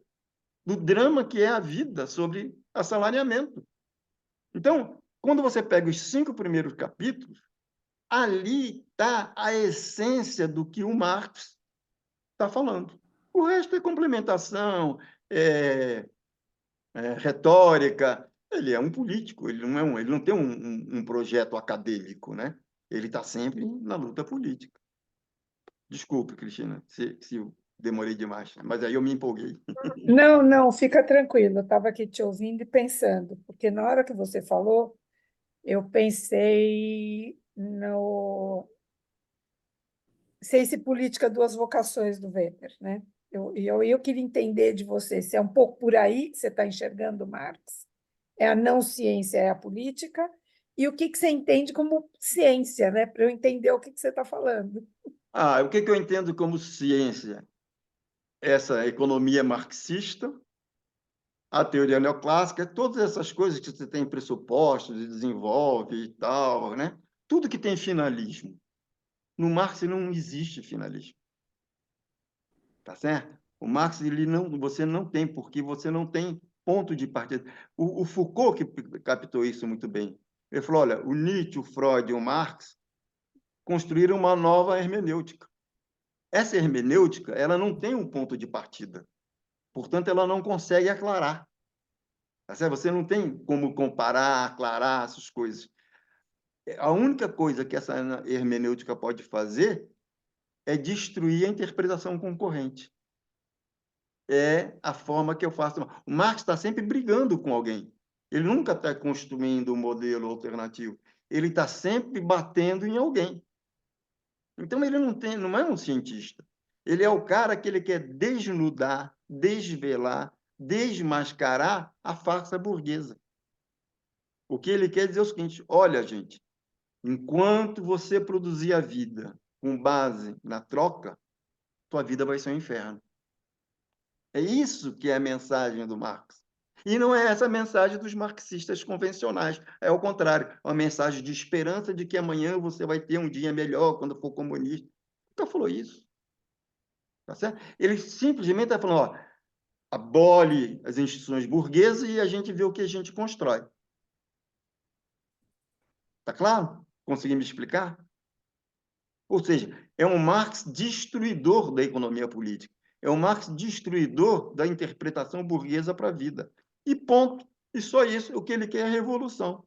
do drama que é a vida sobre assalariamento. Então, quando você pega os 5 primeiros capítulos, ali está a essência do que o Marx está falando. O resto é complementação, retórica. Ele é um político, ele não tem um projeto acadêmico, né? Ele está sempre na luta política. Desculpe, Cristina, se eu demorei demais, mas aí eu me empolguei. Não, não, fica tranquilo. Eu estava aqui te ouvindo e pensando, porque na hora que você falou, eu pensei no Ciência e Política, Duas Vocações, do Weber, né? Eu queria entender de você se é um pouco por aí que você está enxergando Marx, é a não ciência, é a política, e o que você entende como ciência, né? Para eu entender o que você está falando. O que eu entendo como ciência? Essa economia marxista, a teoria neoclássica, todas essas coisas que você tem pressupostos e desenvolve e tal, né? Tudo que tem finalismo. No Marx não existe finalismo. Tá certo? O Marx, você não tem, porque você não tem ponto de partida. O Foucault que captou isso muito bem. Ele falou, olha, o Nietzsche, o Freud e o Marx construíram uma nova hermenêutica. Essa hermenêutica, ela não tem um ponto de partida. Portanto, ela não consegue aclarar. Tá certo? Você não tem como comparar, aclarar essas coisas. A única coisa que essa hermenêutica pode fazer é destruir a interpretação concorrente. É a forma que eu faço. O Marx está sempre brigando com alguém. Ele nunca está construindo um modelo alternativo. Ele está sempre batendo em alguém. Então, ele não é um cientista. Ele é o cara que ele quer desnudar, desvelar, desmascarar a farsa burguesa. O que ele quer dizer é o seguinte, olha, gente, enquanto você produzir a vida com base na troca, tua vida vai ser um inferno. É isso que é a mensagem do Marx. E não é essa a mensagem dos marxistas convencionais. É o contrário, é uma mensagem de esperança de que amanhã você vai ter um dia melhor quando for comunista. Nunca falou isso. Tá certo? Ele simplesmente está falando, ó, abole as instituições burguesas e a gente vê o que a gente constrói. Tá claro? Consegui me explicar? Ou seja, é um Marx destruidor da economia política. É um Marx destruidor da interpretação burguesa para a vida. E ponto. E só isso. O que ele quer é a revolução.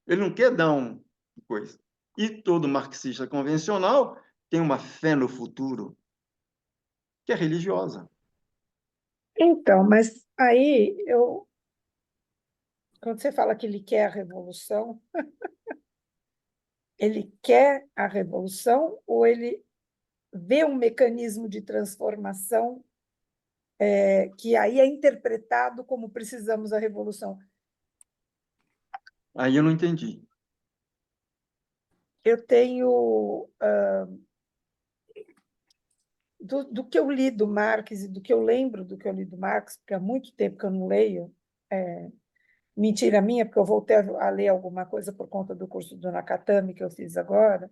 Ele não quer dar uma coisa. E todo marxista convencional tem uma fé no futuro que é religiosa. Então, mas aí quando você fala que ele quer a revolução, ele quer a revolução ou ele vê um mecanismo de transformação que aí é interpretado como precisamos da revolução? Aí eu não entendi. Eu tenho, do que eu li do Marx e do que eu lembro do que eu li do Marx, porque há muito tempo que eu não leio, mentira minha, porque eu voltei a ler alguma coisa por conta do curso do Nakatami que eu fiz agora.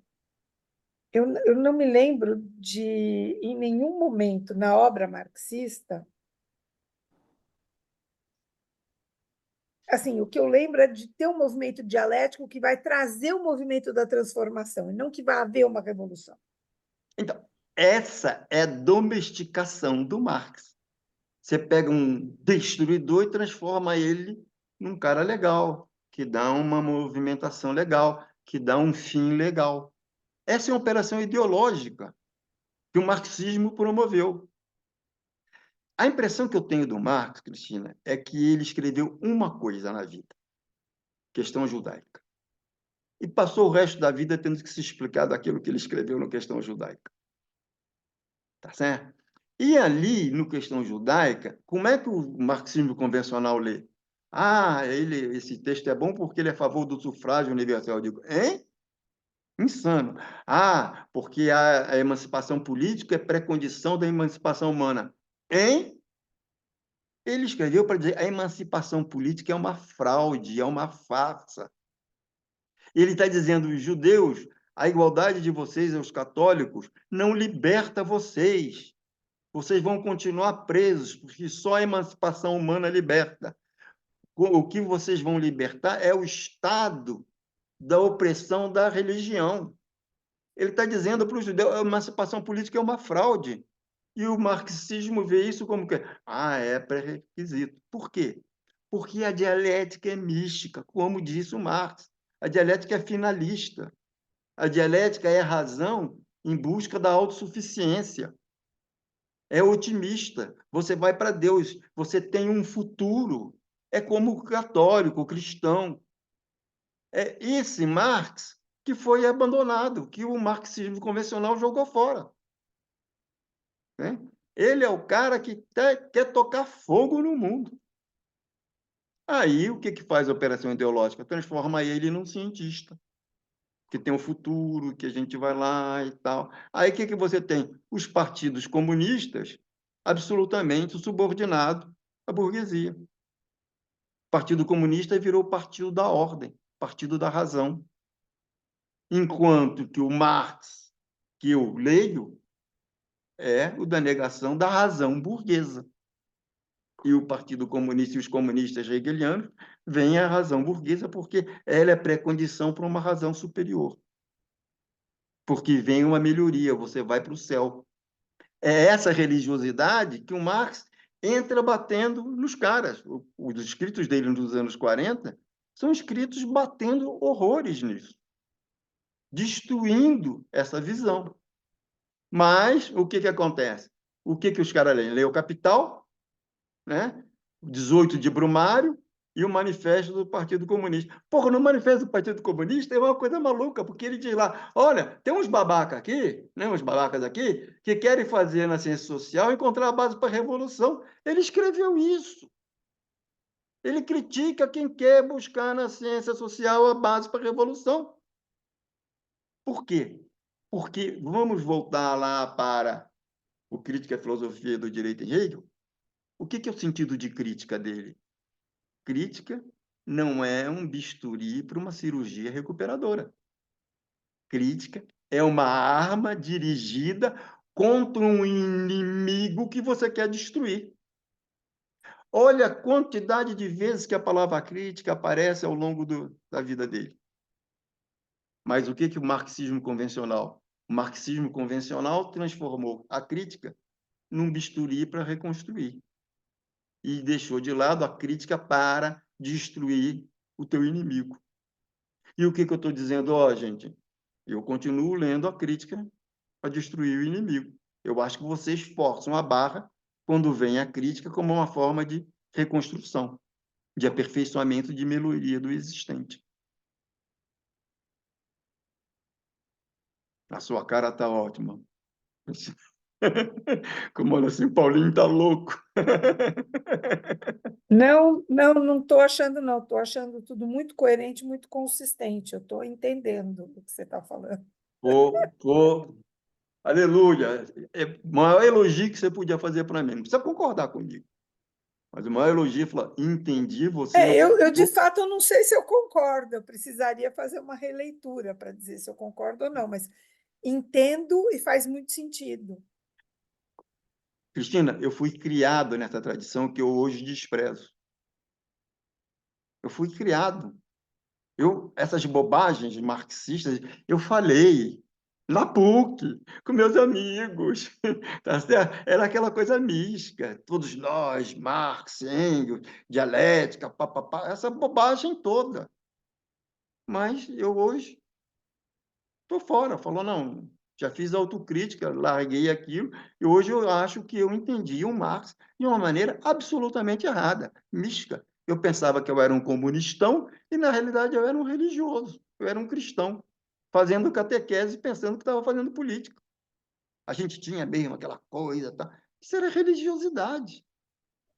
Eu não me lembro de, em nenhum momento na obra marxista, assim, o que eu lembro é de ter um movimento dialético que vai trazer o movimento da transformação, e não que vai haver uma revolução. Então, essa é a domesticação do Marx. Você pega um destruidor e transforma ele num cara legal, que dá uma movimentação legal, que dá um fim legal. Essa é uma operação ideológica que o marxismo promoveu. A impressão que eu tenho do Marx, Cristina, é que ele escreveu uma coisa na vida, questão judaica. E passou o resto da vida tendo que se explicar daquilo que ele escreveu na questão judaica. Tá certo? E ali, no questão judaica, como é que o marxismo convencional lê? Esse texto é bom porque ele é a favor do sufrágio universal. Eu digo, hein? Insano. Porque a emancipação política é pré-condição da emancipação humana. Hein? Ele escreveu para dizer a emancipação política é uma fraude, é uma farsa. Ele está dizendo, os judeus, a igualdade de vocês, os católicos, não liberta vocês. Vocês vão continuar presos, porque só a emancipação humana liberta. O que vocês vão libertar é o Estado da opressão da religião. Ele está dizendo para os judeus, a emancipação política é uma fraude. E o marxismo vê isso como que é pré-requisito. Por quê? Porque a dialética é mística, como disse o Marx. A dialética é finalista. A dialética é a razão em busca da autossuficiência. É otimista. Você vai para Deus. Você tem um futuro. É como o católico, o cristão. É esse Marx que foi abandonado, que o marxismo convencional jogou fora. Né? Ele é o cara que quer tocar fogo no mundo. Aí, o que faz a operação ideológica? Transforma ele num cientista, que tem um futuro, que a gente vai lá e tal. Aí, o que você tem? Os partidos comunistas absolutamente subordinados à burguesia. O Partido Comunista virou o partido da ordem, partido da razão. Enquanto que o Marx, que eu leio, é o da negação da razão burguesa. E o Partido Comunista e os comunistas hegelianos veem a razão burguesa porque ela é pré-condição para uma razão superior. Porque vem uma melhoria, você vai para o céu. É essa religiosidade que o Marx entra batendo nos caras. Os escritos dele nos anos 40 são escritos batendo horrores nisso, destruindo essa visão. Mas o que acontece? O que os caras leem? Lê o Capital, né? 18 de Brumário e o Manifesto do Partido Comunista. Porra, no Manifesto do Partido Comunista é uma coisa maluca, porque ele diz lá, olha, tem uns babacas aqui, né, uns babacas aqui, que querem fazer na ciência social encontrar a base para a revolução. Ele escreveu isso. Ele critica quem quer buscar na ciência social a base para a revolução. Por quê? Porque vamos voltar lá para o Crítica à Filosofia do Direito em Hegel. O que é o sentido de crítica dele? Crítica não é um bisturi para uma cirurgia recuperadora. Crítica é uma arma dirigida contra um inimigo que você quer destruir. Olha a quantidade de vezes que a palavra crítica aparece ao longo da vida dele. Mas o que o marxismo convencional? O marxismo convencional transformou a crítica num bisturi para reconstruir. E deixou de lado a crítica para destruir o teu inimigo. E o que eu estou dizendo? Gente, eu continuo lendo a crítica para destruir o inimigo. Eu acho que vocês forçam a barra quando vem a crítica como uma forma de reconstrução, de aperfeiçoamento, de melhoria do existente. A sua cara está ótima. Como assim, Paulinho está louco. Não estou achando, não. Estou achando tudo muito coerente, muito consistente. Eu estou entendendo o que você está falando. Aleluia. É o maior elogio que você podia fazer para mim. Não precisa concordar comigo. Mas o maior elogio é falar, entendi, você... Eu, de fato, eu não sei se eu concordo. Eu precisaria fazer uma releitura para dizer se eu concordo ou não, mas entendo e faz muito sentido. Cristina, eu fui criado nessa tradição que eu hoje desprezo. Eu fui criado. Essas bobagens marxistas, eu falei na PUC, com meus amigos. Tá certo? Era aquela coisa mística. Todos nós, Marx, Engels, dialética, papapá, essa bobagem toda. Mas eu hoje estou fora. Falou, não, já fiz autocrítica, larguei aquilo, e hoje eu acho que eu entendi o Marx de uma maneira absolutamente errada, mística. Eu pensava que eu era um comunistão, e na realidade eu era um religioso, eu era um cristão, fazendo catequese, pensando que estava fazendo política. A gente tinha mesmo aquela coisa, tá? Isso era religiosidade.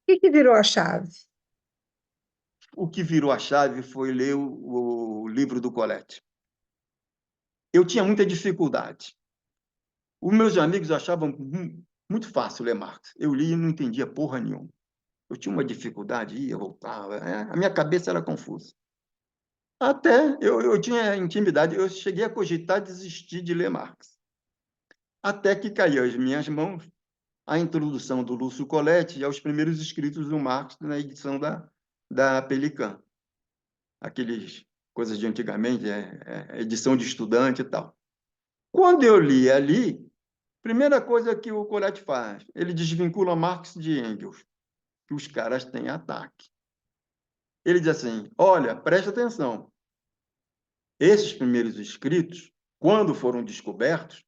O que virou a chave? O que virou a chave foi ler o livro do Colette. Eu tinha muita dificuldade. Os meus amigos achavam muito fácil ler Marx. Eu li e não entendia porra nenhuma. Eu tinha uma dificuldade, ia, voltava. A minha cabeça era confusa. Até eu tinha intimidade, eu cheguei a cogitar desistir de ler Marx. Até que caiu às minhas mãos a introdução do Lúcio Colletti aos primeiros escritos do Marx na edição da Pelican. Aqueles coisas de antigamente, edição de estudante e tal. Quando eu li ali, primeira coisa que o Colette faz, ele desvincula Marx de Engels, que os caras têm ataque. Ele diz assim, olha, presta atenção, esses primeiros escritos, quando foram descobertos,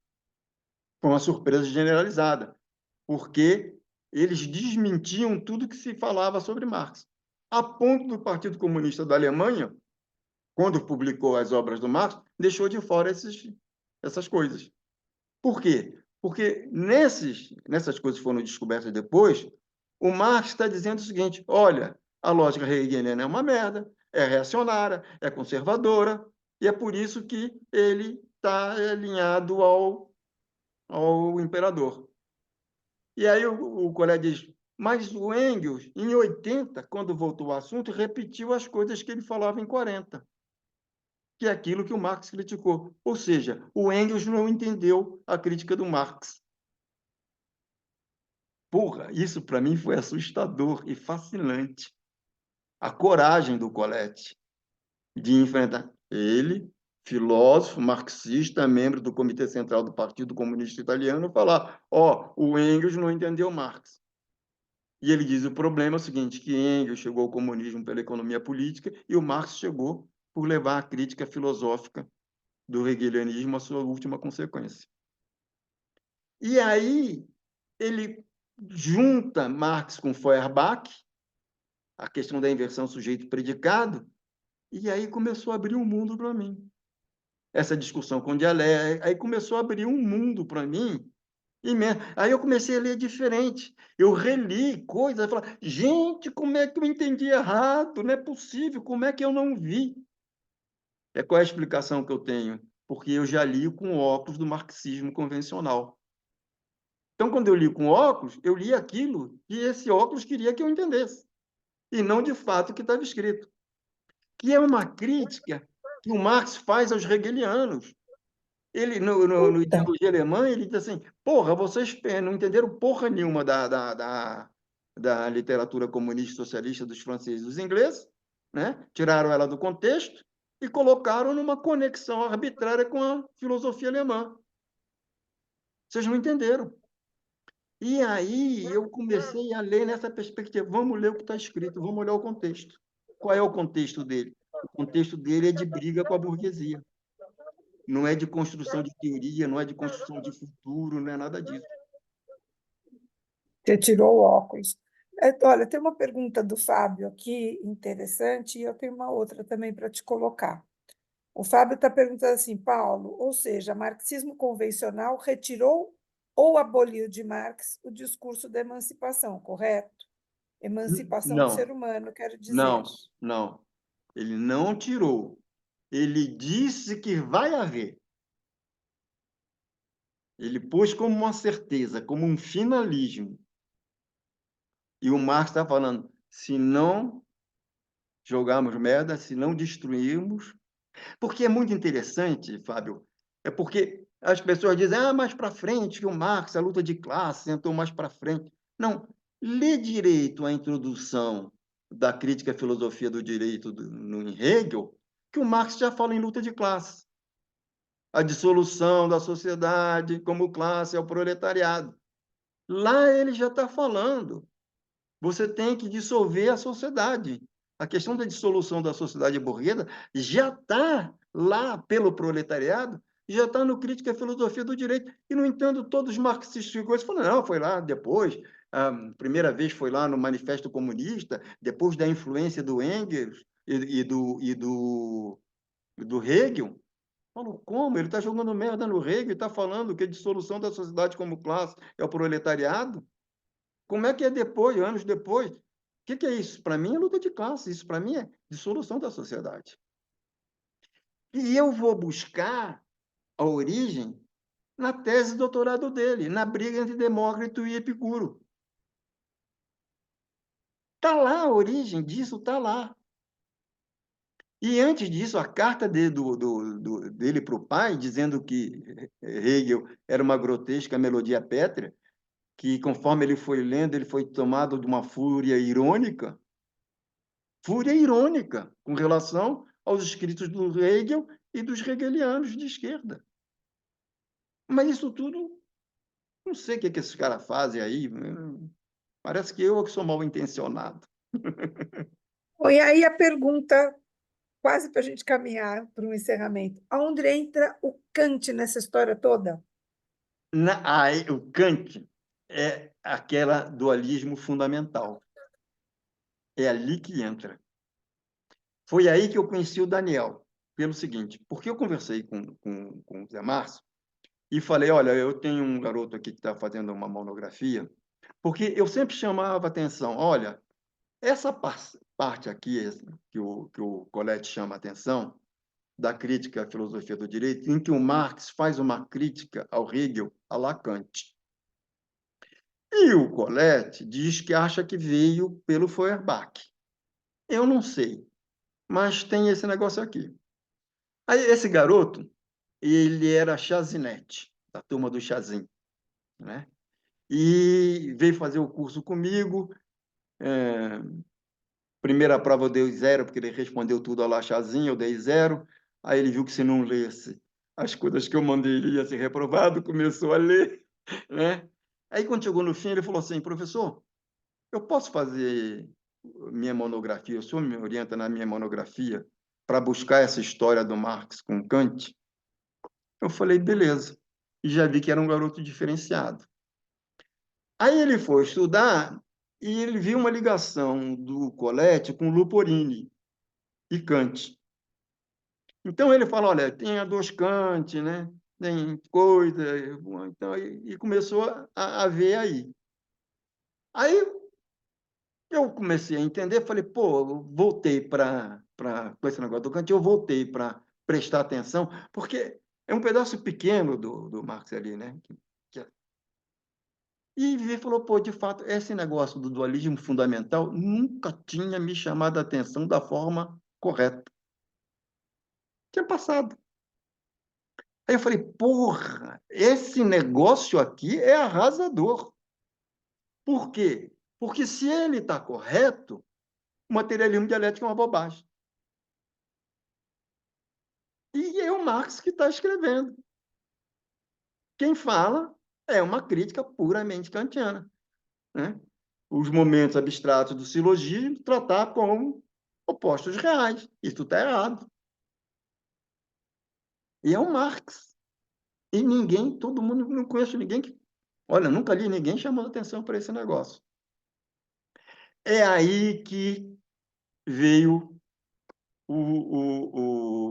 foi uma surpresa generalizada, porque eles desmentiam tudo que se falava sobre Marx. A ponto do Partido Comunista da Alemanha, quando publicou as obras do Marx, deixou de fora essas coisas. Por quê? Porque nessas coisas que foram descobertas depois, o Marx está dizendo o seguinte, olha, a lógica hegeliana é uma merda, é reacionária, é conservadora, e é por isso que ele está alinhado ao imperador. E aí o colega diz, mas o Engels, em 80, quando voltou ao assunto, repetiu as coisas que ele falava em 40, que é aquilo que o Marx criticou. Ou seja, o Engels não entendeu a crítica do Marx. Porra, isso para mim foi assustador e fascinante. A coragem do Colette de enfrentar ele, filósofo, marxista, membro do Comitê Central do Partido Comunista Italiano, falar, o Engels não entendeu Marx. E ele diz, o problema é o seguinte, que Engels chegou ao comunismo pela economia política e o Marx chegou por levar a crítica filosófica do hegelianismo à sua última consequência. E aí ele junta Marx com Feuerbach, a questão da inversão sujeito-predicado, e aí começou a abrir um mundo para mim. Essa discussão com dialética, aí começou a abrir um mundo para mim imenso. Aí eu comecei a ler diferente. Eu reli coisas, eu falei, gente, como é que eu entendi errado? Não é possível, como é que eu não vi? Qual é a explicação que eu tenho? Porque eu já li com óculos do marxismo convencional. Então, quando eu li com óculos, eu li aquilo que esse óculos queria que eu entendesse, e não de fato o que estava escrito. Que é uma crítica que o Marx faz aos hegelianos. Ele, no Ideologia Alemã, ele diz assim, porra, vocês não entenderam porra nenhuma da literatura comunista e socialista dos franceses e dos ingleses, né? Tiraram ela do contexto e colocaram numa conexão arbitrária com a filosofia alemã. Vocês não entenderam. E aí eu comecei a ler nessa perspectiva. Vamos ler o que está escrito, vamos olhar o contexto. Qual é o contexto dele? O contexto dele é de briga com a burguesia. Não é de construção de teoria, não é de construção de futuro, não é nada disso. Você tirou o óculos. Olha, tem uma pergunta do Fábio aqui, interessante, e eu tenho uma outra também para te colocar. O Fábio está perguntando assim, Paulo, ou seja, marxismo convencional retirou ou aboliu de Marx o discurso da emancipação, correto? Emancipação do ser Não, humano, quero dizer. não. Ele não tirou. Ele disse que vai haver. Ele pôs como uma certeza, como um finalismo. E o Marx está falando, se não jogarmos merda, se não destruirmos... Porque é muito interessante, Fábio, é porque as pessoas dizem, mais para frente, que o Marx, a luta de classe, sentou mais para frente. Não, lê direito a introdução da crítica à filosofia do direito no Hegel, que o Marx já fala em luta de classe. A dissolução da sociedade como classe é o proletariado. Lá ele já está falando. Você tem que dissolver a sociedade. A questão da dissolução da sociedade burguesa já está lá pelo proletariado, já está no Crítica à Filosofia do Direito. E, no entanto, todos os marxistas falam, não, foi lá depois, a primeira vez foi lá no Manifesto Comunista, depois da influência do Engels e do Hegel. Falou, como? Ele está jogando merda no Hegel e está falando que a dissolução da sociedade como classe é o proletariado? Como é que é depois, anos depois? O que é isso? Para mim é luta de classe, isso para mim é dissolução da sociedade. E eu vou buscar a origem na tese de doutorado dele, na briga entre Demócrito e Epicuro. Está lá a origem disso, está lá. E antes disso, a carta dele para o pai, dizendo que Hegel era uma grotesca melodia pétrea, que conforme ele foi lendo, ele foi tomado de uma fúria irônica com relação aos escritos do Hegel e dos hegelianos de esquerda. Mas isso tudo, não sei o que esses caras fazem aí, parece que eu que sou mal intencionado. E aí a pergunta, quase para a gente caminhar para um encerramento, aonde entra o Kant nessa história toda? O Kant é aquela dualismo fundamental. É ali que entra. Foi aí que eu conheci o Daniel, pelo seguinte, porque eu conversei com o Zé Márcio e falei, olha, eu tenho um garoto aqui que está fazendo uma monografia, porque eu sempre chamava atenção, olha, Essa parte aqui, que o Colette chama a atenção, da crítica à filosofia do direito, em que o Marx faz uma crítica ao Hegel, a Lacan. E o Colette diz que acha que veio pelo Feuerbach. Eu não sei, mas tem esse negócio aqui. Aí, esse garoto, ele era chazinete, da turma do Chazin, né? E veio fazer o curso comigo. Primeira prova eu dei 0, porque ele respondeu tudo a lá Chazin, eu dei 0. Aí ele viu que se não lesse as coisas que eu mandei, ele ia ser reprovado, começou a ler, né? Aí, quando chegou no fim, ele falou assim: professor, eu posso fazer minha monografia, o senhor me orienta na minha monografia para buscar essa história do Marx com Kant? Eu falei, beleza. E já vi que era um garoto diferenciado. Aí ele foi estudar e ele viu uma ligação do Colette com Luporini e Kant. Então ele falou, olha, tem a dos Kant, né? Tem coisa, então, e começou a ver aí. Aí eu comecei a entender, falei, pô, eu voltei com esse negócio do Kant, eu voltei para prestar atenção, porque é um pedaço pequeno do Marx ali, né? E ele falou, pô, de fato, esse negócio do dualismo fundamental nunca tinha me chamado a atenção da forma correta. Tinha passado. Aí eu falei, porra, esse negócio aqui é arrasador. Por quê? Porque se ele está correto, o materialismo dialético é uma bobagem. E é o Marx que está escrevendo. Quem fala é uma crítica puramente kantiana, né? Os momentos abstratos do silogismo tratar como opostos reais. Isso está errado. E é o Marx. E ninguém, todo mundo, não conheço ninguém que... Olha, nunca li ninguém chamando atenção para esse negócio. É aí que veio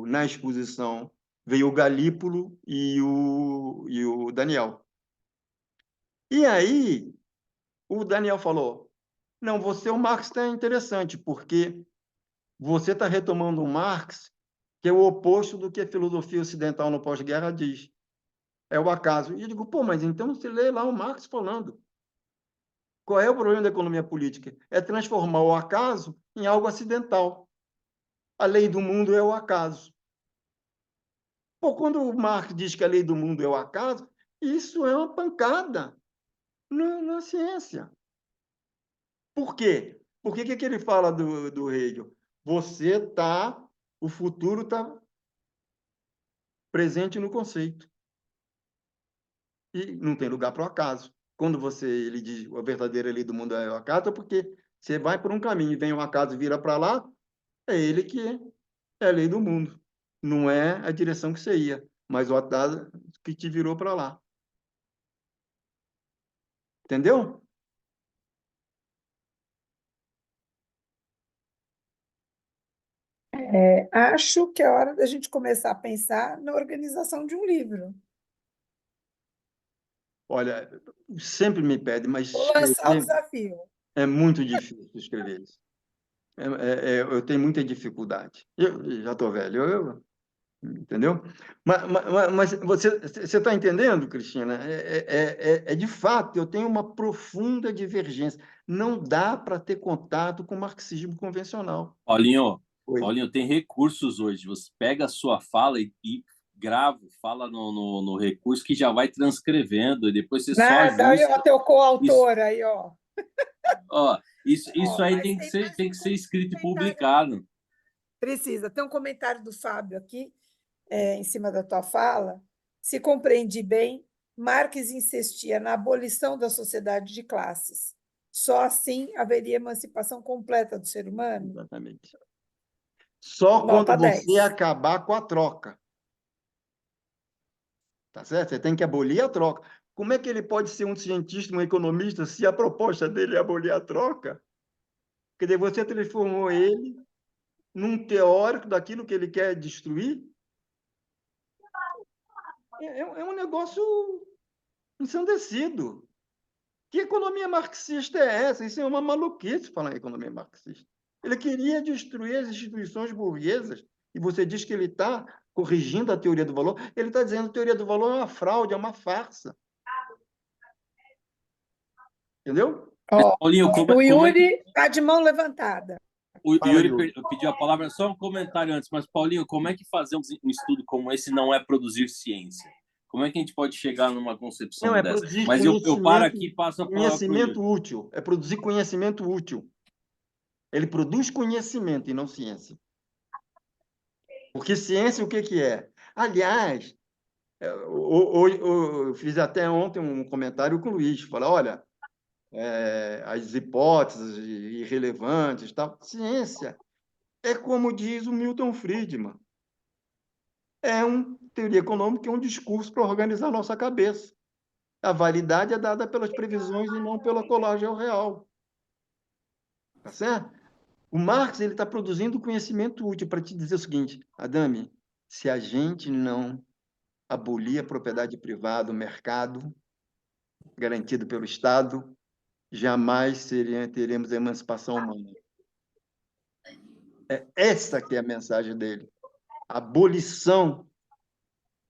na exposição, veio o Galípolo e o Daniel. E aí, o Daniel falou, não, você, o Marx está interessante, porque você está retomando um Marx que é o oposto do que a filosofia ocidental no pós-guerra diz. É o acaso. E eu digo, pô, mas então você lê lá o Marx falando. Qual é o problema da economia política? É transformar o acaso em algo acidental. A lei do mundo é o acaso. Pô, quando o Marx diz que a lei do mundo é o acaso, isso é uma pancada na ciência. Por quê? Por que ele fala do Hegel? O futuro está presente no conceito. E não tem lugar para o acaso. Quando ele diz a verdadeira lei do mundo é o acaso, é porque você vai por um caminho e vem um acaso e vira para lá, é ele que é a lei do mundo. Não é a direção que você ia, mas o acaso que te virou para lá. Entendeu? Acho que é hora da gente começar a pensar na organização de um livro. Olha, sempre me pede, mas Vou lançar o escrever desafio. é muito difícil escrever isso. Eu tenho muita dificuldade. Eu já estou velho, entendeu? Mas você está entendendo, Cristina? De fato, eu tenho uma profunda divergência. Não dá para ter contato com o marxismo convencional. Paulinho, Oi. Paulinho, tem recursos hoje. Você pega a sua fala e grava, fala no recurso que já vai transcrevendo e depois você só Nada, aí, ó, ajusta. teu Isso, coautor aí, ó. ó, isso Ó, aí mas tem mais tem um que ser escrito e comentário. publicado. Precisa. Tem um comentário do Fábio aqui, em cima da tua fala. Se compreendi bem, Marx insistia na abolição da sociedade de classes. Só assim haveria emancipação completa do ser humano? Exatamente. Só Nota quando você 10. acabar com a troca. Tá certo? Você tem que abolir a troca. Como é que ele pode ser um cientista, um economista, se a proposta dele é abolir a troca? Quer dizer, você transformou ele num teórico daquilo que ele quer destruir? É um negócio ensandecido. Que economia marxista é essa? Isso é uma maluquice falar em economia marxista. Ele queria destruir as instituições burguesas, e você diz que ele está corrigindo a teoria do valor. Ele está dizendo que a teoria do valor é uma fraude, é uma farsa. Entendeu? Paulinho, o Yuri está de mão levantada. O Yuri pediu a palavra, só um comentário antes, mas Paulinho, como é que fazer um estudo como esse não é produzir ciência? Como é que a gente pode chegar numa concepção Não, é dessa? produzir Mas eu paro aqui e passo a palavra para o Yuri. Conhecimento útil. É produzir conhecimento útil. Ele produz conhecimento e não ciência. Porque ciência, o que que é? Aliás, eu fiz até ontem um comentário com o Luiz. Falei, olha, as hipóteses irrelevantes, tal. Ciência é como diz o Milton Friedman. É uma teoria econômica, é um discurso para organizar a nossa cabeça. A validade é dada pelas previsões e não pela colagem ao real. Tá certo? O Marx está produzindo conhecimento útil para te dizer o seguinte, Adame, se a gente não abolir a propriedade privada, o mercado, garantido pelo Estado, jamais teremos a emancipação humana. É essa que é a mensagem dele. A abolição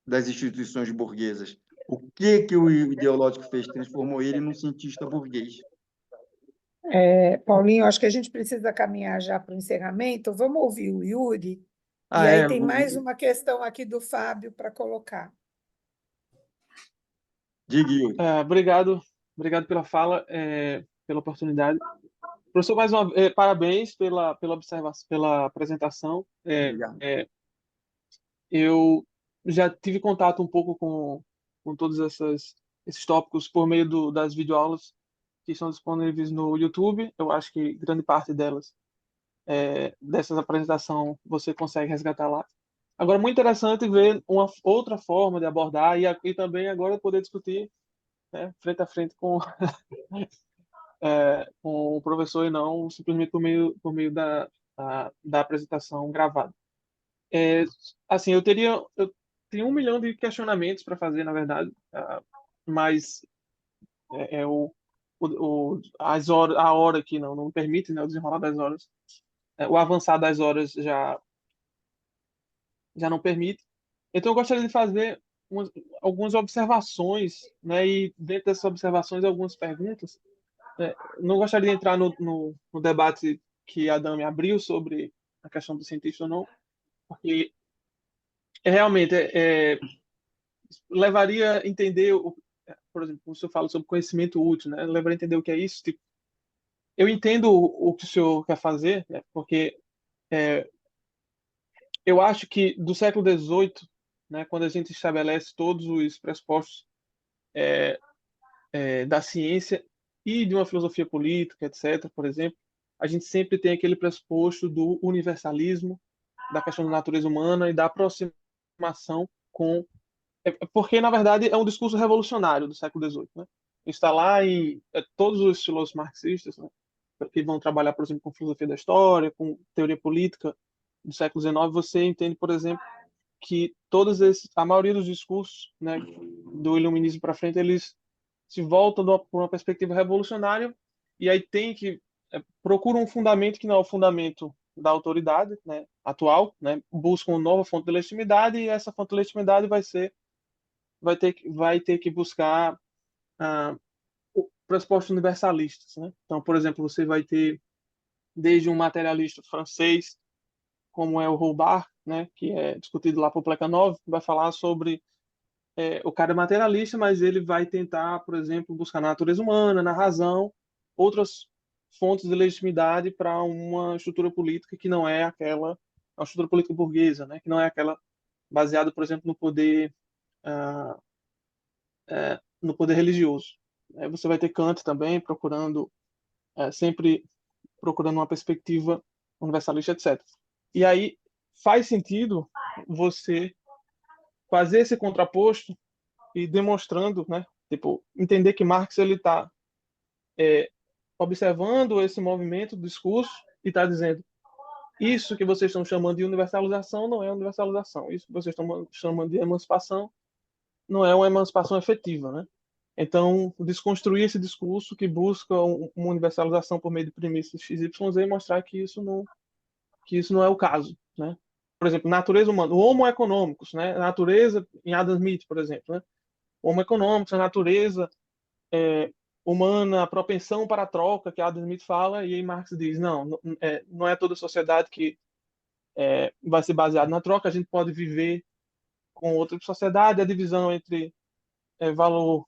das instituições burguesas. O que o ideológico fez? Transformou ele num cientista burguês. Paulinho, acho que a gente precisa caminhar já para o encerramento. Vamos ouvir o Yuri. E aí tem mais uma questão aqui do Fábio para colocar. Diga, Yuri. Obrigado pela fala, pela oportunidade. Professor, mais uma vez, parabéns pela observação, pela apresentação. Obrigado. Eu já tive contato um pouco com todos esses tópicos por meio das videoaulas que estão disponíveis no YouTube. Eu acho que grande parte delas, dessas apresentação, você consegue resgatar lá. Agora, muito interessante ver uma outra forma de abordar e também agora poder discutir, né, frente a frente com o professor e não simplesmente por meio da apresentação gravada. Assim, eu tenho 1 milhão de questionamentos para fazer, na verdade, mas a hora que não permite, né, o desenrolar das horas, o avançar das horas já não permite. Então, eu gostaria de fazer algumas observações, né, e dentro dessas observações, algumas perguntas. Não gostaria de entrar no debate que a Dami abriu sobre a questão do cientista ou não, porque realmente levaria a entender, por exemplo, quando o senhor fala sobre conhecimento útil, né, levaria a entender o que é isso. Tipo, eu entendo o que o senhor quer fazer, né, porque eu acho que do século XVIII, né, quando a gente estabelece todos os pressupostos da ciência e de uma filosofia política, etc., por exemplo, a gente sempre tem aquele pressuposto do universalismo, da questão da natureza humana e da aproximação com... Porque, na verdade, é um discurso revolucionário do século XVIII. Né? Está lá em todos os filósofos marxistas, né, que vão trabalhar, por exemplo, com filosofia da história, com teoria política do século XIX, você entende, por exemplo, que a maioria dos discursos, né, do iluminismo para frente, eles se voltam por uma perspectiva revolucionária e aí procura um fundamento que não é o fundamento da autoridade, né, atual, né, busca uma nova fonte de legitimidade e essa fonte de legitimidade vai ter que buscar pressupostos universalistas, né? Então, por exemplo, você vai ter desde um materialista francês como é o Rollbar, né, que é discutido lá por Plekhanov, vai falar sobre o cara é materialista, mas ele vai tentar, por exemplo, buscar na natureza humana, na razão, outras fontes de legitimidade para uma estrutura política que não é uma estrutura política burguesa, né, que não é aquela baseada, por exemplo, uh, no poder religioso. Você vai ter Kant também sempre procurando uma perspectiva universalista, etc. E aí faz sentido você fazer esse contraposto e demonstrando, né, tipo, entender que Marx ele está observando esse movimento do discurso e está dizendo isso que vocês estão chamando de universalização não é universalização, isso que vocês estão chamando de emancipação não é uma emancipação efetiva, né? Então, desconstruir esse discurso que busca uma universalização por meio de premissas X, Y, Z e mostrar que isso não é o caso, né? Por exemplo, natureza humana, o Homo economicus, né? Natureza, em Adam Smith, por exemplo, né? Homo economicus, a natureza humana, a propensão para a troca, que Adam Smith fala, e aí Marx diz, não é toda sociedade que vai ser baseada na troca, a gente pode viver com outra sociedade, a divisão entre valor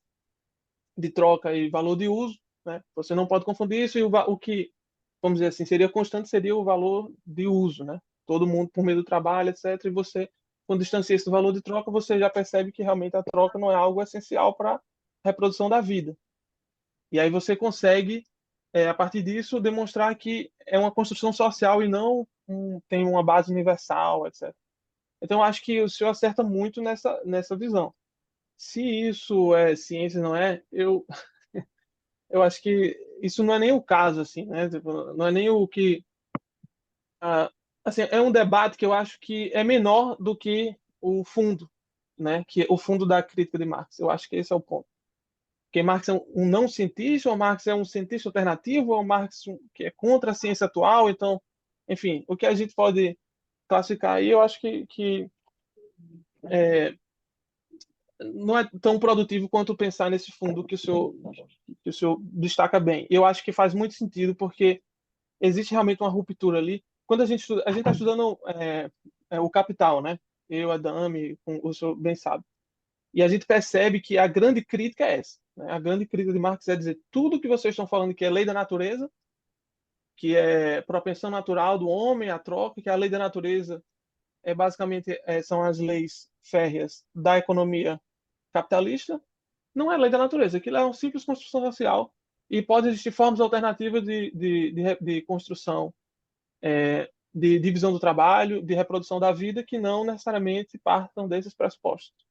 de troca e valor de uso, né? Você não pode confundir isso, e o que, vamos dizer assim, seria constante seria o valor de uso, né? Todo mundo por meio do trabalho, etc. E você, quando distancia esse valor de troca, você já percebe que realmente a troca não é algo essencial para a reprodução da vida. E aí você consegue, a partir disso, demonstrar que é uma construção social e não tem uma base universal, etc. Então, eu acho que o senhor acerta muito nessa visão. Se isso é ciência, não é, eu acho que isso não é nem o caso, assim, né? Tipo, não é nem o que... assim, é um debate que eu acho que é menor do que o fundo, né? Que é o fundo da crítica de Marx. Eu acho que esse é o ponto. Porque Marx é um não cientista, ou Marx é um cientista alternativo, ou Marx que é contra a ciência atual. Então, enfim, o que a gente pode classificar aí, eu acho que não é tão produtivo quanto pensar nesse fundo que o senhor destaca bem. Eu acho que faz muito sentido, porque existe realmente uma ruptura ali. Quando a gente está estudando o Capital, né? Eu, a Dami, o senhor bem sabe. E a gente percebe que a grande crítica é essa, né? A grande crítica de Marx é dizer tudo que vocês estão falando que é lei da natureza, que é propensão natural do homem, a troca, que a lei da natureza basicamente são as leis férreas da economia capitalista, não é lei da natureza. Aquilo é uma simples construção social e pode existir formas alternativas de construção, de divisão do trabalho, de reprodução da vida, que não necessariamente partam desses pressupostos.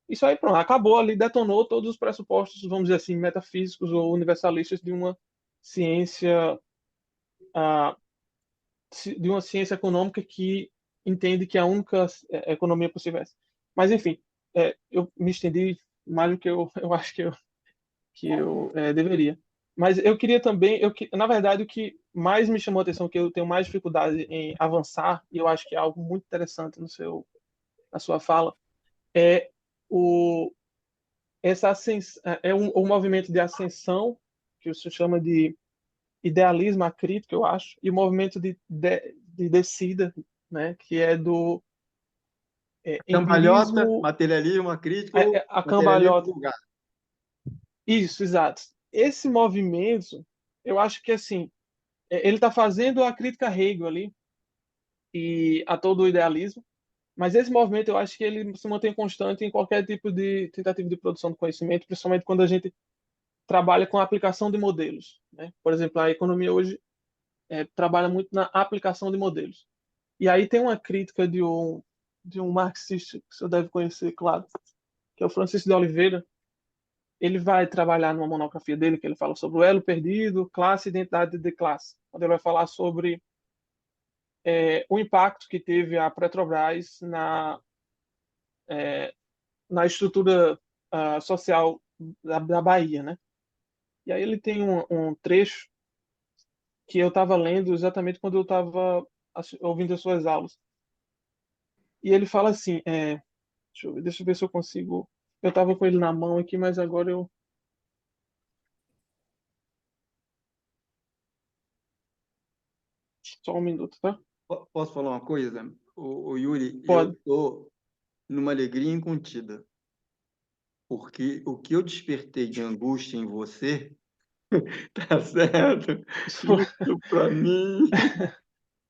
Isso aí, pronto, acabou ali, detonou todos os pressupostos, vamos dizer assim, metafísicos ou universalistas de uma ciência, de uma ciência econômica que entende que a única economia possível é essa. Mas, enfim, eu me estendi mais do que eu acho que eu deveria. Mas eu queria também, na verdade, o que mais me chamou a atenção, que eu tenho mais dificuldade em avançar, e eu acho que é algo muito interessante na sua fala, é o movimento de ascensão, que se chama de idealismo acrítico, eu acho, e o movimento de descida, né, que é do Cambalhota, empirismo, materialismo acrítico ou a materialismo cambalhota. vulgar. Isso, exato. Esse movimento, eu acho que assim, ele está fazendo a crítica a Hegel ali e a todo o idealismo, mas esse movimento eu acho que ele se mantém constante em qualquer tipo de tentativa de produção de conhecimento, principalmente quando a gente trabalha com a aplicação de modelos, né? Por exemplo, a economia hoje trabalha muito na aplicação de modelos. E aí tem uma crítica de um marxista que você deve conhecer, claro, que é o Francisco de Oliveira. Ele vai trabalhar numa monografia dele que ele fala sobre o elo perdido, classe e identidade de classe, onde ele vai falar sobre o impacto que teve a Petrobras na estrutura social da Bahia, né? E aí ele tem um trecho que eu estava lendo exatamente quando eu estava ouvindo as suas aulas. E ele fala assim, deixa eu ver se eu consigo. Eu estava com ele na mão aqui, mas agora eu. Só um minuto, tá? Posso falar uma coisa? O Yuri, eu Pode. estou numa alegria incontida, porque o que eu despertei de angústia em você, tá certo? Isso, para mim,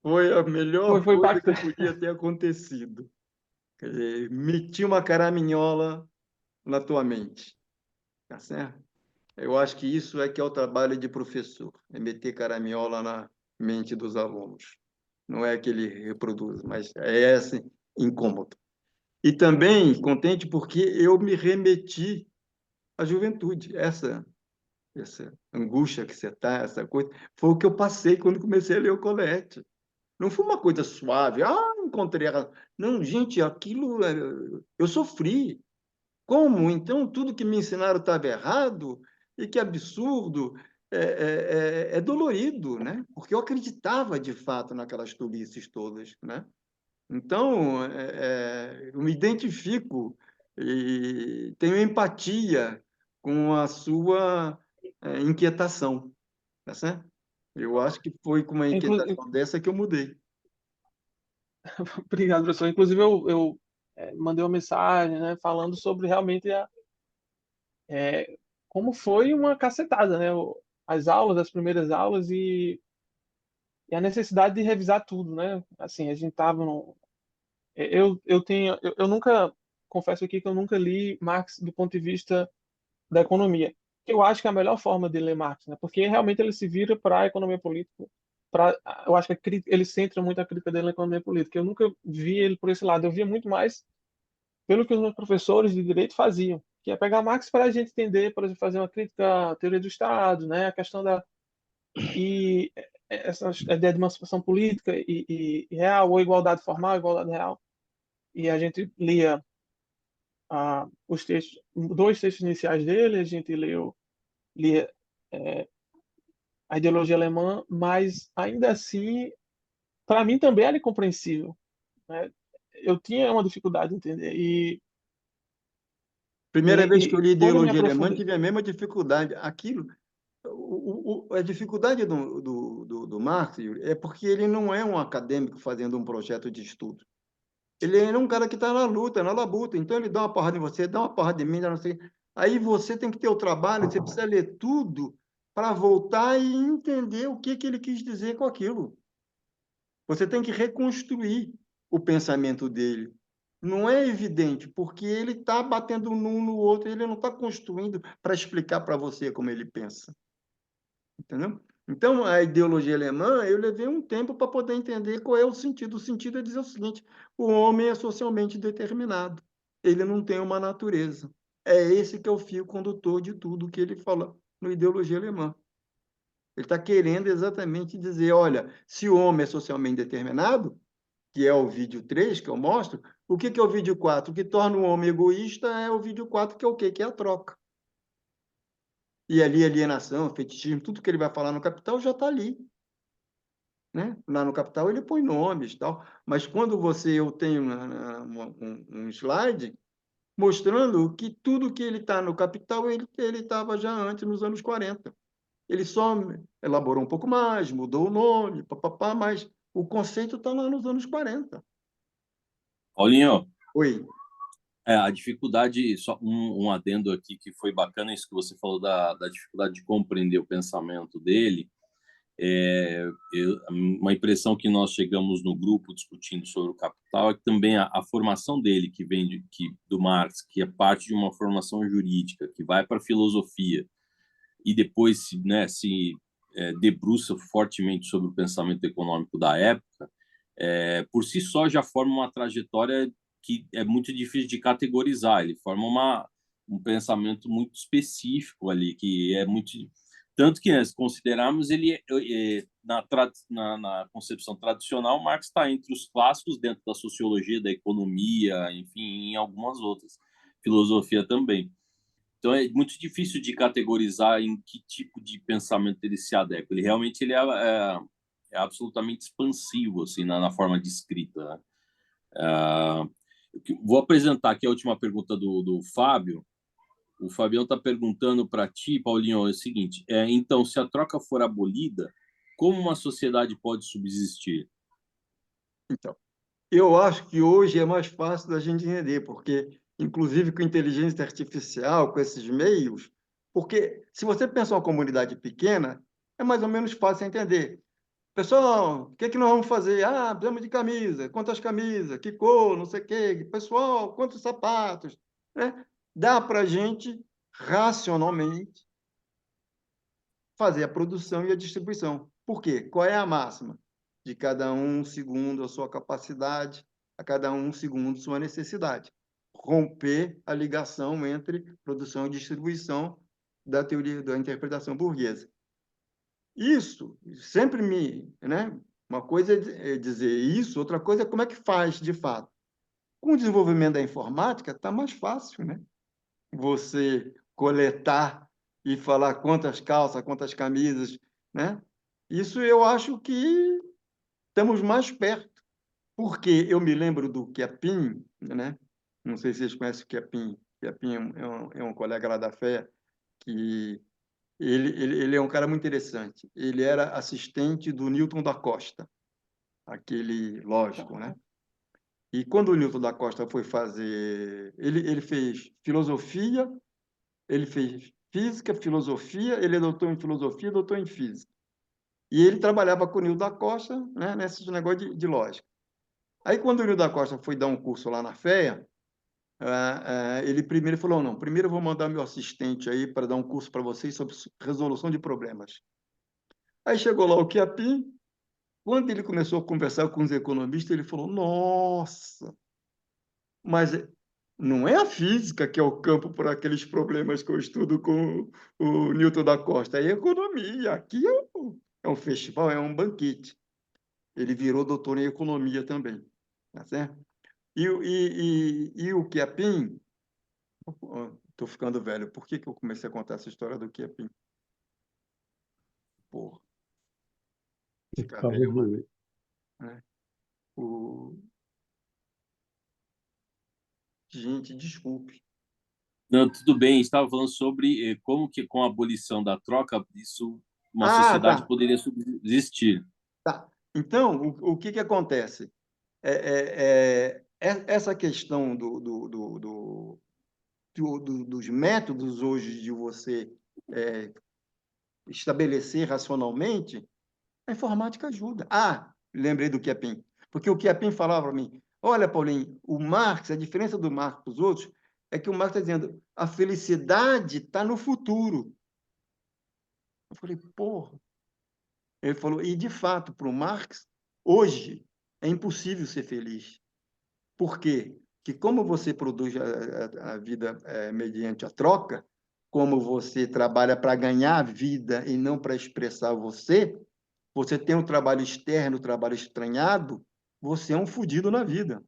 foi a melhor Foi coisa que impactante. podia ter acontecido. Quer dizer, meti uma caraminhola na tua mente, tá certo? Eu acho que isso é que é o trabalho de professor, é meter caraminhola na mente dos alunos. Não é que ele reproduz, mas é esse incômodo. E também contente porque eu me remeti à juventude. Essa angústia que você está, essa coisa, foi o que eu passei quando comecei a ler o Colette. Não foi uma coisa suave, encontrei a razão. Não, gente, aquilo, eu sofri. Como? Então, tudo que me ensinaram estava errado? E que absurdo! É dolorido, né? Porque eu acreditava, de fato, naquelas tolices todas, né? Então, eu me identifico e tenho empatia com a sua inquietação, tá certo? Eu acho que foi com uma Inclu- inquietação dessa que eu mudei. Obrigado, professor. Inclusive, eu mandei uma mensagem, né, falando sobre realmente como foi uma cacetada, né? As aulas, as primeiras aulas e a necessidade de revisar tudo, né? Assim, a gente tava no, eu nunca, confesso aqui que eu nunca li Marx do ponto de vista da economia. Eu acho que é a melhor forma de ler Marx, né? Porque realmente ele se vira para a economia política. Eu acho que ele centra muito a crítica dele na economia política. Eu nunca vi ele por esse lado. Eu via muito mais pelo que os meus professores de direito faziam, que é pegar Marx para a gente entender, por exemplo, fazer uma crítica à teoria do Estado, né? A questão da e essa ideia de emancipação política e real, ou igualdade formal, igualdade real. E a gente lia os textos, dois textos iniciais dele, a gente lia a ideologia alemã, mas ainda assim, para mim também era incompreensível, né? Eu tinha uma dificuldade de entender. Primeira vez que eu li Quando eu me ideologia alemã, aprofundei. tive a mesma dificuldade. Aquilo, a dificuldade do Marx, Yuri, é porque ele não é um acadêmico fazendo um projeto de estudo. Ele é um cara que está na luta, na labuta. Então, ele dá uma porrada em você, dá uma porrada em mim, dá não sei. Aí você tem que ter o trabalho, você precisa ler tudo para voltar e entender o que ele quis dizer com aquilo. Você tem que reconstruir o pensamento dele. Não é evidente, porque ele está batendo um no outro, ele não está construindo para explicar para você como ele pensa. Entendeu? Então, a ideologia alemã, eu levei um tempo para poder entender qual é o sentido. O sentido é dizer o seguinte: o homem é socialmente determinado, ele não tem uma natureza. É esse que é o fio condutor de tudo que ele fala no ideologia alemã. Ele está querendo exatamente dizer: olha, se o homem é socialmente determinado, que é o vídeo 3 que eu mostro, o que é o vídeo 4? O que torna o homem egoísta é o vídeo 4, que é o quê? Que é a troca. E ali, alienação, fetichismo, tudo que ele vai falar no Capital já está ali. Né? Lá no Capital ele põe nomes e tal, mas quando eu tenho um slide mostrando que tudo que ele está no Capital, ele estava já antes, nos anos 40. Ele só elaborou um pouco mais, mudou o nome, papapá, mas o conceito está lá nos anos 40. Paulinho, Oi. a dificuldade, só um adendo aqui que foi bacana, isso que você falou da dificuldade de compreender o pensamento dele. Uma impressão que nós chegamos no grupo discutindo sobre o Capital é que também a formação dele, que vem do Marx, que é parte de uma formação jurídica, que vai para a filosofia, e depois se debruça fortemente sobre o pensamento econômico da época, por si só já forma uma trajetória que é muito difícil de categorizar. Ele forma um pensamento muito específico ali, que é muito... Tanto que, né, se considerarmos, na concepção tradicional, Marx está entre os clássicos dentro da sociologia, da economia, enfim, em algumas outras. Filosofia também. Então é muito difícil de categorizar em que tipo de pensamento ele se adequa. Ele realmente é absolutamente expansivo assim na forma de escrita. Né? Vou apresentar aqui a última pergunta do Fábio. O Fabião está perguntando para ti, Paulinho, é o seguinte: então, se a troca for abolida, como uma sociedade pode subsistir? Então, eu acho que hoje é mais fácil da gente entender, porque, inclusive com inteligência artificial, com esses meios, porque se você pensar uma comunidade pequena, é mais ou menos fácil entender. Pessoal, o que é que nós vamos fazer? Ah, precisamos de camisa. Quantas camisas? Que cor? Não sei o quê. Pessoal, quantos sapatos? Né? Dá para a gente, racionalmente, fazer a produção e a distribuição. Por quê? Qual é a máxima? De cada um segundo a sua capacidade, a cada um segundo sua necessidade. Romper a ligação entre produção e distribuição da teoria da interpretação burguesa. Isso sempre né? Uma coisa é dizer isso, outra coisa é como é que faz de fato. Com o desenvolvimento da informática, está mais fácil, né? você coletar e falar quantas calças, quantas camisas, né? Isso eu acho que estamos mais perto, porque eu me lembro do Chiappin, né? Não sei se vocês conhecem o Chiappin. Chiappin é um colega lá da FEA, que ele é um cara muito interessante. Ele era assistente do Newton da Costa, aquele lógico, né? E quando o Newton da Costa foi fazer... Ele fez filosofia, ele fez física, filosofia, ele é doutor em filosofia, doutor em física. E ele trabalhava com o Newton da Costa, né, nesse negócio de lógica. Aí, quando o Newton da Costa foi dar um curso lá na FEA, ele primeiro falou, não, primeiro eu vou mandar meu assistente aí para dar um curso para vocês sobre resolução de problemas. Aí chegou lá o Chiappin, quando ele começou a conversar com os economistas, ele falou, nossa, mas não é a física que é o campo para aqueles problemas que eu estudo com o Newton da Costa, é a economia. Aqui é um festival, é um banquete. Ele virou doutor em economia também, tá certo? E o Chiappin, estou ficando velho, por que eu comecei a contar essa história do Chiappin? Porra, ficar velho, do... né? Gente, desculpe. Não, tudo bem, estava falando sobre como que com a abolição da troca, isso, uma sociedade Tá. poderia subsistir. Tá. Então, o que acontece? Essa questão dos métodos hoje de você estabelecer racionalmente, a informática ajuda. Lembrei do Chiappin. Porque o Chiappin falava para mim, olha, Paulinho, o Marx, a diferença do Marx para os outros é que o Marx está dizendo a felicidade está no futuro. Eu falei, porra. Ele falou, e de fato, para o Marx, hoje é impossível ser feliz. Por quê? Que como você produz a vida mediante a troca, como você trabalha para ganhar vida e não para expressar você, você tem um trabalho externo, um trabalho estranhado, você é um fudido na vida.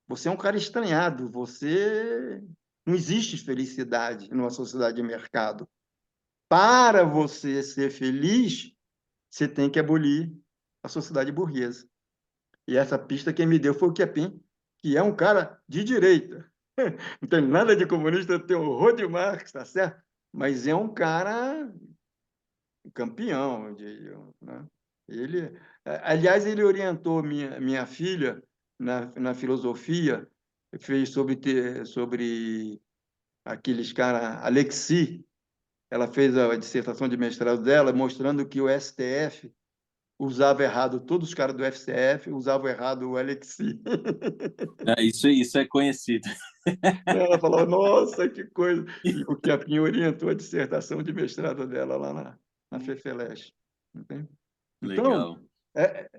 Você é um cara estranhado, você... Não existe felicidade numa sociedade de mercado. Para você ser feliz, você tem que abolir a sociedade burguesa. E essa pista quem me deu foi o Chiappin, que é um cara de direita. Não tem nada de comunista, tem horror de Marx, tá certo? Mas é um cara campeão. Né? Aliás, ele orientou minha filha na filosofia, fez sobre aqueles caras, Alexis, ela fez a dissertação de mestrado dela, mostrando que o STF usava errado, todos os caras do FCF usavam errado o Alexis. Isso é conhecido. Ela falou, nossa, que coisa. E o Chiappin orientou a dissertação de mestrado dela lá na FEFELESH. Entende? Então, Legal.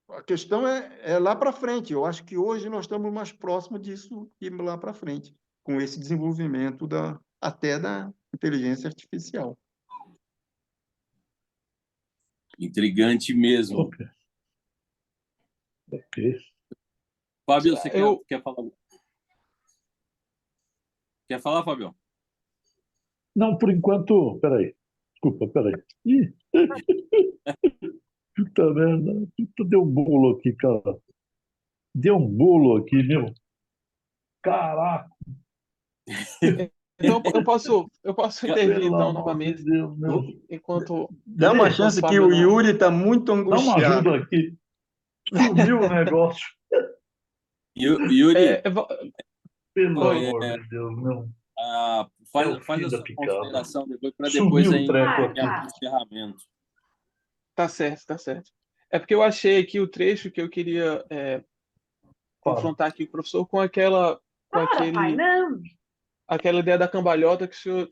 a questão é lá para frente. Eu acho que hoje nós estamos mais próximos disso e lá para frente, com esse desenvolvimento até da inteligência artificial. Intrigante mesmo. Ok. Fábio, você quer falar? Quer falar, Fábio? Não, por enquanto... Peraí. Desculpa, peraí. Ih. Puta merda. Puta, deu um bolo aqui, cara. Deu um bolo aqui, meu. Caraca. Então, eu posso intervir, Pelo então, amor de novamente, Deus, meu. Dá uma chance que o Yuri está muito Dá uma angustiado. ajuda aqui. Sumiu o negócio. Yuri, Pelo amor de Deus, meu. faz É o a fim da sua picada. consideração para depois Sumiu a o treco aqui. encerramento. Tá certo, tá certo. É porque eu achei aqui o trecho que eu queria confrontar aqui com o professor com aquela ideia da cambalhota que o senhor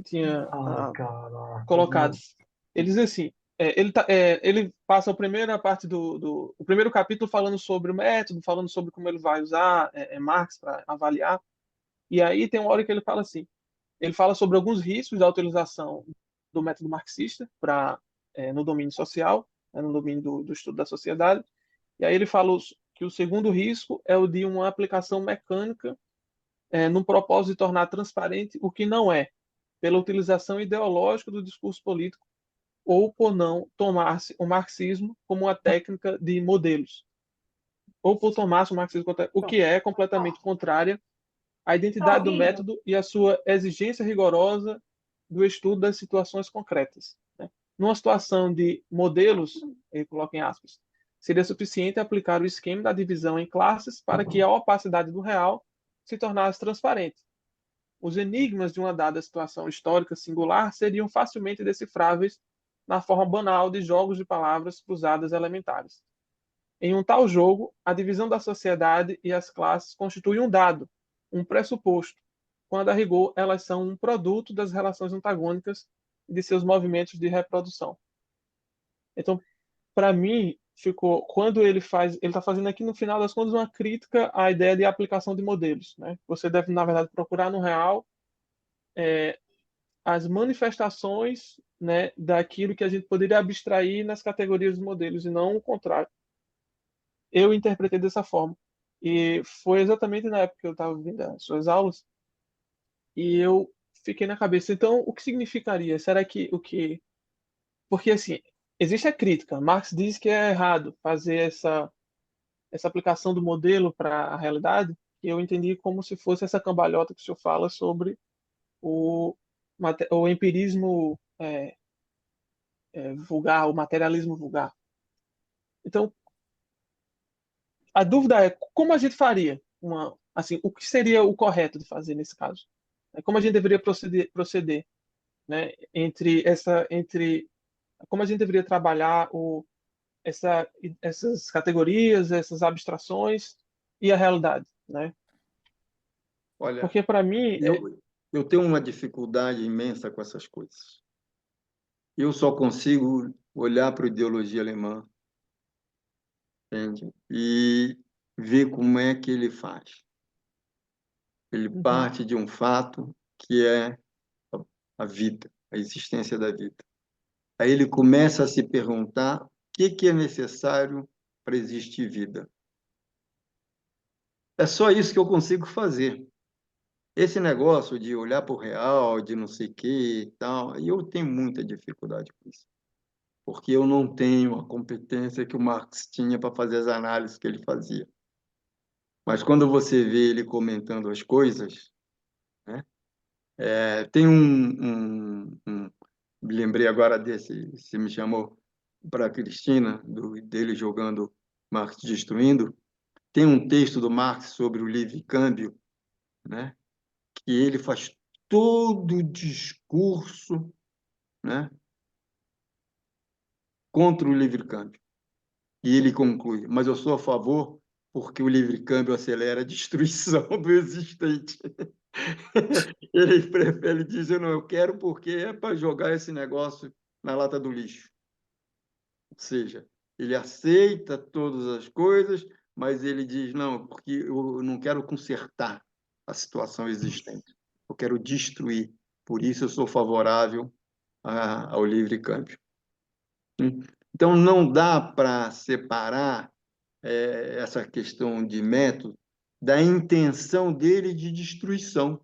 tinha Caraca, colocado. meu. Ele diz assim, ele passa a primeira parte o primeiro capítulo falando sobre o método, falando sobre como ele vai usar Marx para avaliar. E aí tem uma hora que ele fala assim, ele fala sobre alguns riscos da utilização do método marxista no domínio social, no domínio do estudo da sociedade. E aí ele fala que o segundo risco é o de uma aplicação mecânica no propósito de tornar transparente o que não é, pela utilização ideológica do discurso político ou por não tomar-se o marxismo como uma técnica de modelos, ou por tomar-se o marxismo, o que é completamente contrária à identidade do método e à sua exigência rigorosa do estudo das situações concretas. Né? Numa situação de modelos, ele coloca em aspas, seria suficiente aplicar o esquema da divisão em classes para que a opacidade do real se tornasse transparente. Os enigmas de uma dada situação histórica singular seriam facilmente decifráveis na forma banal de jogos de palavras cruzadas elementares. Em um tal jogo, a divisão da sociedade e as classes constitui um dado, um pressuposto, quando a rigor elas são um produto das relações antagônicas e de seus movimentos de reprodução. Então, para mim, ficou quando ele está fazendo aqui no final das contas uma crítica à ideia de aplicação de modelos, né? Você deve na verdade procurar no real as manifestações, né, daquilo que a gente poderia abstrair nas categorias dos modelos e não o contrário. Eu interpretei dessa forma. E foi exatamente na época que eu estava ouvindo as suas aulas e eu fiquei na cabeça. Então, o que significaria? Será que o que... Porque, assim, existe a crítica. Marx diz que é errado fazer essa aplicação do modelo para a realidade, que eu entendi como se fosse essa cambalhota que o senhor fala sobre o, o empirismo vulgar, o materialismo vulgar. Então, a dúvida é como a gente faria assim, o que seria o correto de fazer nesse caso? Como a gente deveria proceder, né? Entre como a gente deveria trabalhar essas categorias, essas abstrações e a realidade, né? Olha, Porque para mim eu tenho uma dificuldade imensa com essas coisas. Eu só consigo olhar para a ideologia alemã, entende? E ver como é que ele faz. Ele parte de um fato que é a vida, a existência da vida. Aí ele começa a se perguntar o que é necessário para existir vida. É só isso que eu consigo fazer. Esse negócio de olhar para o real, de não sei o que e tal, eu tenho muita dificuldade com isso. Porque eu não tenho a competência que o Marx tinha para fazer as análises que ele fazia. Mas quando você vê ele comentando as coisas, né? Tem me lembrei agora desse, você me chamou para a Cristina, dele jogando Marx Destruindo. Tem um texto do Marx sobre o livre câmbio, né? Que ele faz todo o discurso, né? Contra o livre câmbio. E ele conclui, mas eu sou a favor porque o livre câmbio acelera a destruição do existente. Ele prefere dizer, não, eu quero porque é para jogar esse negócio na lata do lixo. Ou seja, ele aceita todas as coisas, mas ele diz, não, porque eu não quero consertar a situação existente. Eu quero destruir. Por isso eu sou favorável ao livre câmbio. Então, não dá para separar essa questão de método da intenção dele de destruição.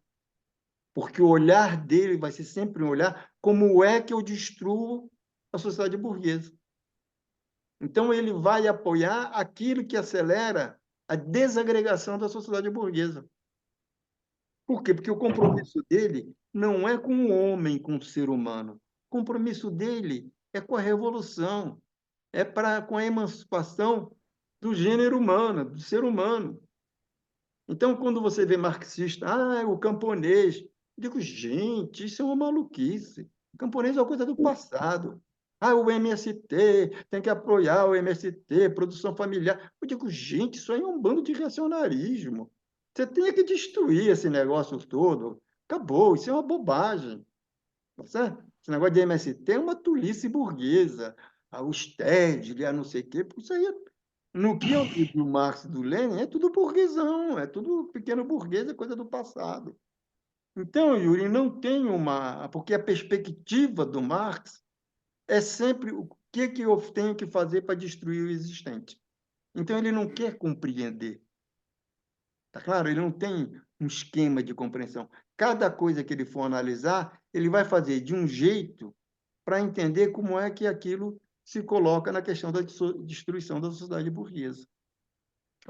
Porque o olhar dele vai ser sempre um olhar como é que eu destruo a sociedade burguesa. Então, ele vai apoiar aquilo que acelera a desagregação da sociedade burguesa. Por quê? Porque o compromisso dele não é com o homem, com o ser humano. O compromisso dele é com a revolução, com a emancipação do gênero humano, do ser humano. Então, quando você vê marxista, o camponês, eu digo, gente, isso é uma maluquice. O camponês é uma coisa do passado. O MST, tem que apoiar o MST, produção familiar. Eu digo, gente, isso aí é um bando de reacionarismo. Você tem que destruir esse negócio todo. Acabou, isso é uma bobagem. Tá certo? Esse negócio de MST é uma tolice burguesa. Os TED, não sei o quê, isso aí no que eu li do Marx e do Lenin, é tudo burguesão, é tudo pequeno burguês, é coisa do passado. Então, Yuri, não tem uma... Porque a perspectiva do Marx é sempre o que eu tenho que fazer para destruir o existente. Então, ele não quer compreender. Tá claro? Ele não tem um esquema de compreensão. Cada coisa que ele for analisar, ele vai fazer de um jeito para entender como é que aquilo se coloca na questão da destruição da sociedade burguesa.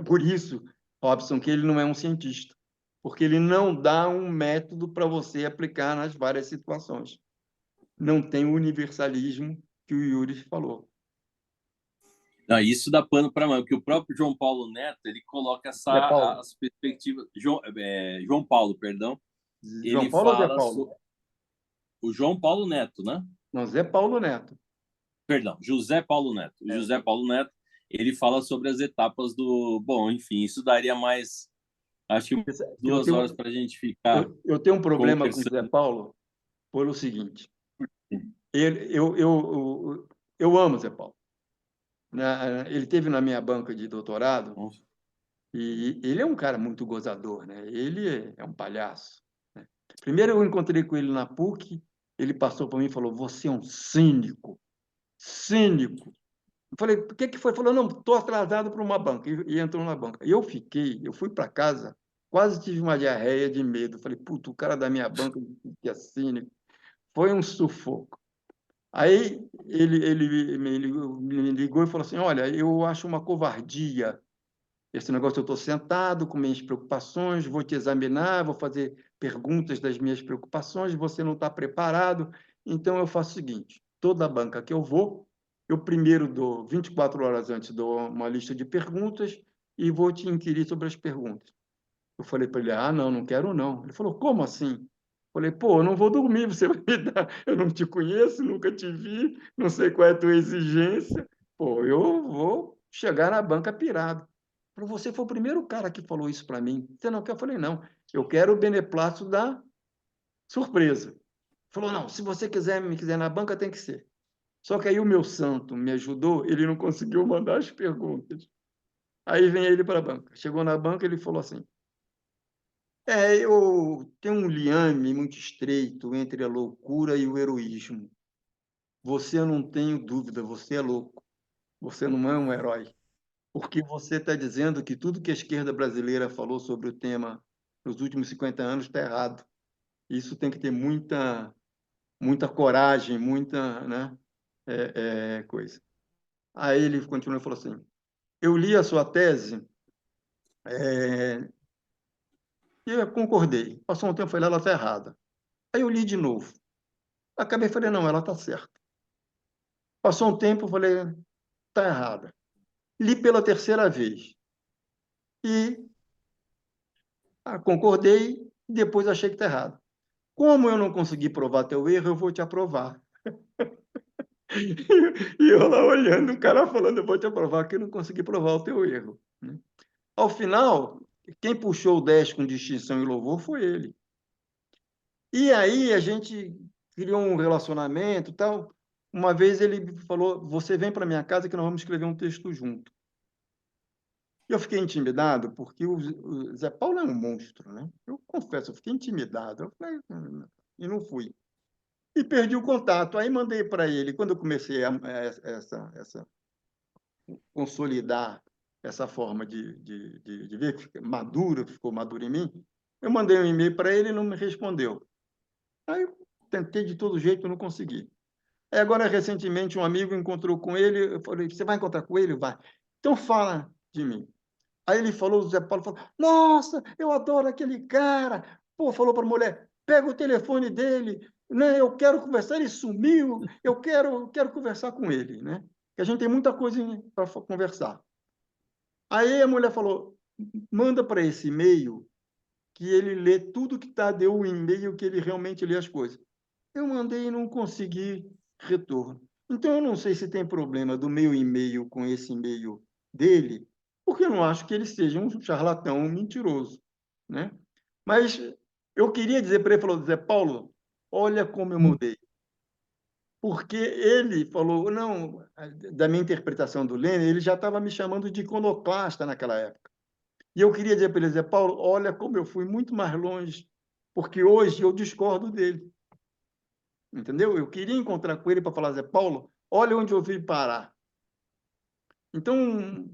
Por isso, Robson, que ele não é um cientista, porque ele não dá um método para você aplicar nas várias situações. Não tem o universalismo que o Yuri falou. Não, isso dá pano para manga, porque o próprio João Paulo Neto, ele coloca as perspectivas... João Paulo, perdão. João Ele Paulo ou Zé fala Paulo? O João Paulo Neto, né? Não, Zé Paulo Neto. Perdão, José Paulo Neto. O José Paulo Neto, ele fala sobre as etapas do... Bom, enfim, isso daria mais, acho que 2 horas para a gente ficar eu tenho um problema com o conversando. Zé Paulo pelo seguinte. Eu amo o Zé Paulo. Ele teve na minha banca de doutorado e ele é um cara muito gozador, né? Ele é um palhaço, né? Primeiro eu encontrei com ele na PUC, ele passou para mim e falou: "Você é um cínico, cínico". Eu falei: "O que foi?" Ele falou: "Não, estou atrasado para uma banca", e entrou na banca. E eu fui para casa, quase tive uma diarreia de medo. Eu falei: "Puta, o cara da minha banca que é cínico". Foi um sufoco. Aí ele me ligou e falou assim: "Olha, eu acho uma covardia esse negócio. Eu estou sentado com minhas preocupações, vou te examinar, vou fazer perguntas das minhas preocupações, você não está preparado. Então, eu faço o seguinte: toda banca que eu vou, eu primeiro dou, 24 horas antes, dou uma lista de perguntas e vou te inquirir sobre as perguntas". Eu falei para ele: "Ah, não, não quero não". Ele falou: "Como assim?". Eu falei: "Pô, eu não vou dormir, você vai me dar, eu não te conheço, nunca te vi, não sei qual é a tua exigência. Pô, eu vou chegar na banca pirado". Ele falou: "Você foi o primeiro cara que falou isso para mim. Você não quer?". Eu falei: "Não, eu quero o beneplácito da surpresa". Ele falou: "Não, se você me quiser na banca, tem que ser". Só que aí o meu santo me ajudou, ele não conseguiu mandar as perguntas. Aí vem ele para a banca. Chegou na banca, ele falou assim: eu tenho um liame muito estreito entre a loucura e o heroísmo. Você, eu não tenho dúvida, você é louco. Você não é um herói. Porque você está dizendo que tudo que a esquerda brasileira falou sobre o tema nos últimos 50 anos está errado. Isso tem que ter muita coragem, muita, né, coisa. Aí ele continuou e falou assim: "Eu li a sua tese, e eu concordei. Passou um tempo, falei: ela está errada. Aí eu li de novo. Acabei, falei: não, ela está certa. Passou um tempo, falei: está errada. Li pela terceira vez e concordei, depois achei que está errado. Como eu não consegui provar teu erro, eu vou te aprovar". E eu lá olhando, o cara falando: "Eu vou te aprovar", que eu não consegui provar o teu erro, né? Ao final, quem puxou o 10 com distinção e louvor foi ele. E aí a gente criou um relacionamento, tal. Uma vez ele falou: "Você vem para minha casa que nós vamos escrever um texto junto". Eu fiquei intimidado, porque o Zé Paulo é um monstro, né? Eu confesso, eu fiquei intimidado. Eu falei, e não fui. E perdi o contato. Aí mandei para ele, quando eu comecei a consolidar essa forma de ver que ficou maduro em mim, eu mandei um e-mail para ele e não me respondeu. Aí eu tentei de todo jeito, não consegui. Aí agora, recentemente, um amigo encontrou com ele, eu falei: "Você vai encontrar com ele?". "Vai". "Então fala de mim". Aí ele falou, o Zé Paulo falou: "Nossa, eu adoro aquele cara". Pô, falou para a mulher: "Pega o telefone dele, né? Eu quero conversar". Ele sumiu, eu quero conversar com ele, né? Que a gente tem muita coisa para conversar. Aí a mulher falou: "Manda para esse e-mail que ele lê tudo que está, deu o e-mail que ele realmente lê as coisas". Eu mandei e não consegui retorno. Então, eu não sei se tem problema do meu e-mail com esse e-mail dele, porque eu não acho que ele seja um charlatão, um mentiroso, né? Mas eu queria dizer para ele, falou: "Zé Paulo, olha como eu mudei". Porque ele falou, não, da minha interpretação do Lênin, ele já estava me chamando de iconoclasta naquela época. E eu queria dizer para ele: "Zé Paulo, olha como eu fui muito mais longe, porque hoje eu discordo dele". Entendeu? Eu queria encontrar com ele para falar: "Zé Paulo, olha onde eu vim parar". Então,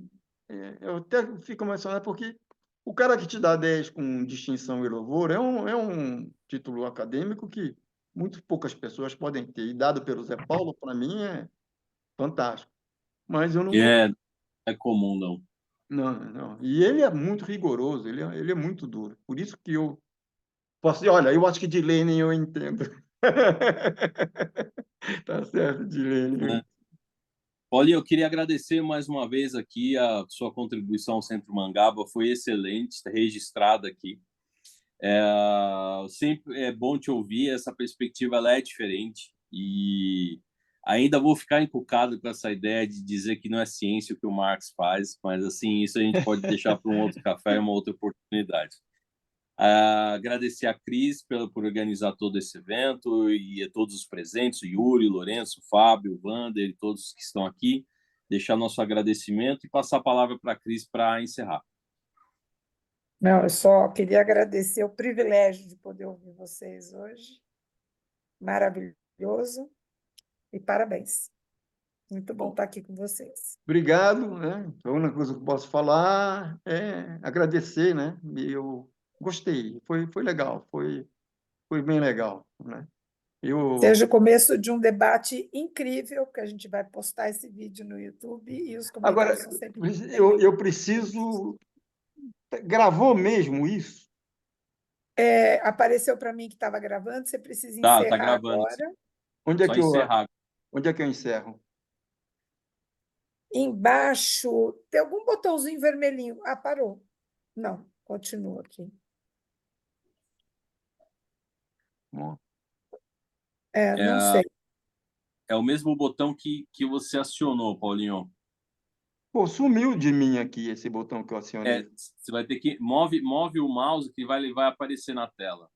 eu até fico emocionado porque O cara que te dá 10 com distinção e louvor é um título acadêmico que muito poucas pessoas podem ter. E dado pelo Zé Paulo, para mim, é fantástico. Mas eu Que não... é comum, não. Não. E ele é muito rigoroso, ele é muito duro. Por isso que eu posso dizer, olha, eu acho que de Lenin eu entendo. Tá certo, de Lenin. Paulinho, eu queria agradecer mais uma vez aqui a sua contribuição ao Centro Mangaba, foi excelente, está registrada aqui. Sempre é bom te ouvir, essa perspectiva ela é diferente e ainda vou ficar encucado com essa ideia de dizer que não é ciência o que o Marx faz, mas assim, isso a gente pode deixar para um outro café e uma outra oportunidade. Agradecer a Cris por organizar todo esse evento e a todos os presentes, o Yuri, Lourenço, Fábio, Wander e todos que estão aqui. Deixar nosso agradecimento e passar a palavra para a Cris para encerrar. Não, eu só queria agradecer o privilégio de poder ouvir vocês hoje. Maravilhoso. E parabéns. Muito bom estar aqui com vocês. Obrigado, né? A única coisa que eu posso falar é agradecer, né? E eu gostei, foi legal, foi bem legal, né? Seja o começo de um debate incrível, que a gente vai postar esse vídeo no YouTube e os Agora, comentários são sempre eu preciso... Gravou mesmo isso? apareceu para mim que estava gravando, você precisa Tá encerrar gravando. agora. Só encerrar. Onde é que eu encerro? Embaixo, tem algum botãozinho vermelhinho. Ah, parou. Não, continua aqui. Não sei. É o mesmo botão que você acionou, Paulinho. Pô, sumiu de mim aqui esse botão que eu acionei. Você vai ter que... Move o mouse que vai aparecer na tela.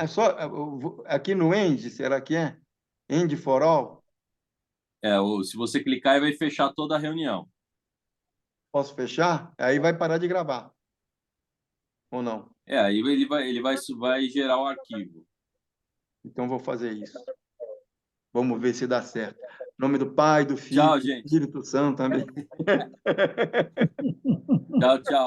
Só aqui no End, será que é? End for all? Se você clicar, vai fechar toda a reunião. Posso fechar? Aí vai parar de gravar. Ou não? Aí ele vai gerar o arquivo. Então vou fazer isso. Vamos ver se dá certo. Em nome do Pai, do Filho, Tchau, do gente. Espírito Santo também. Tchau.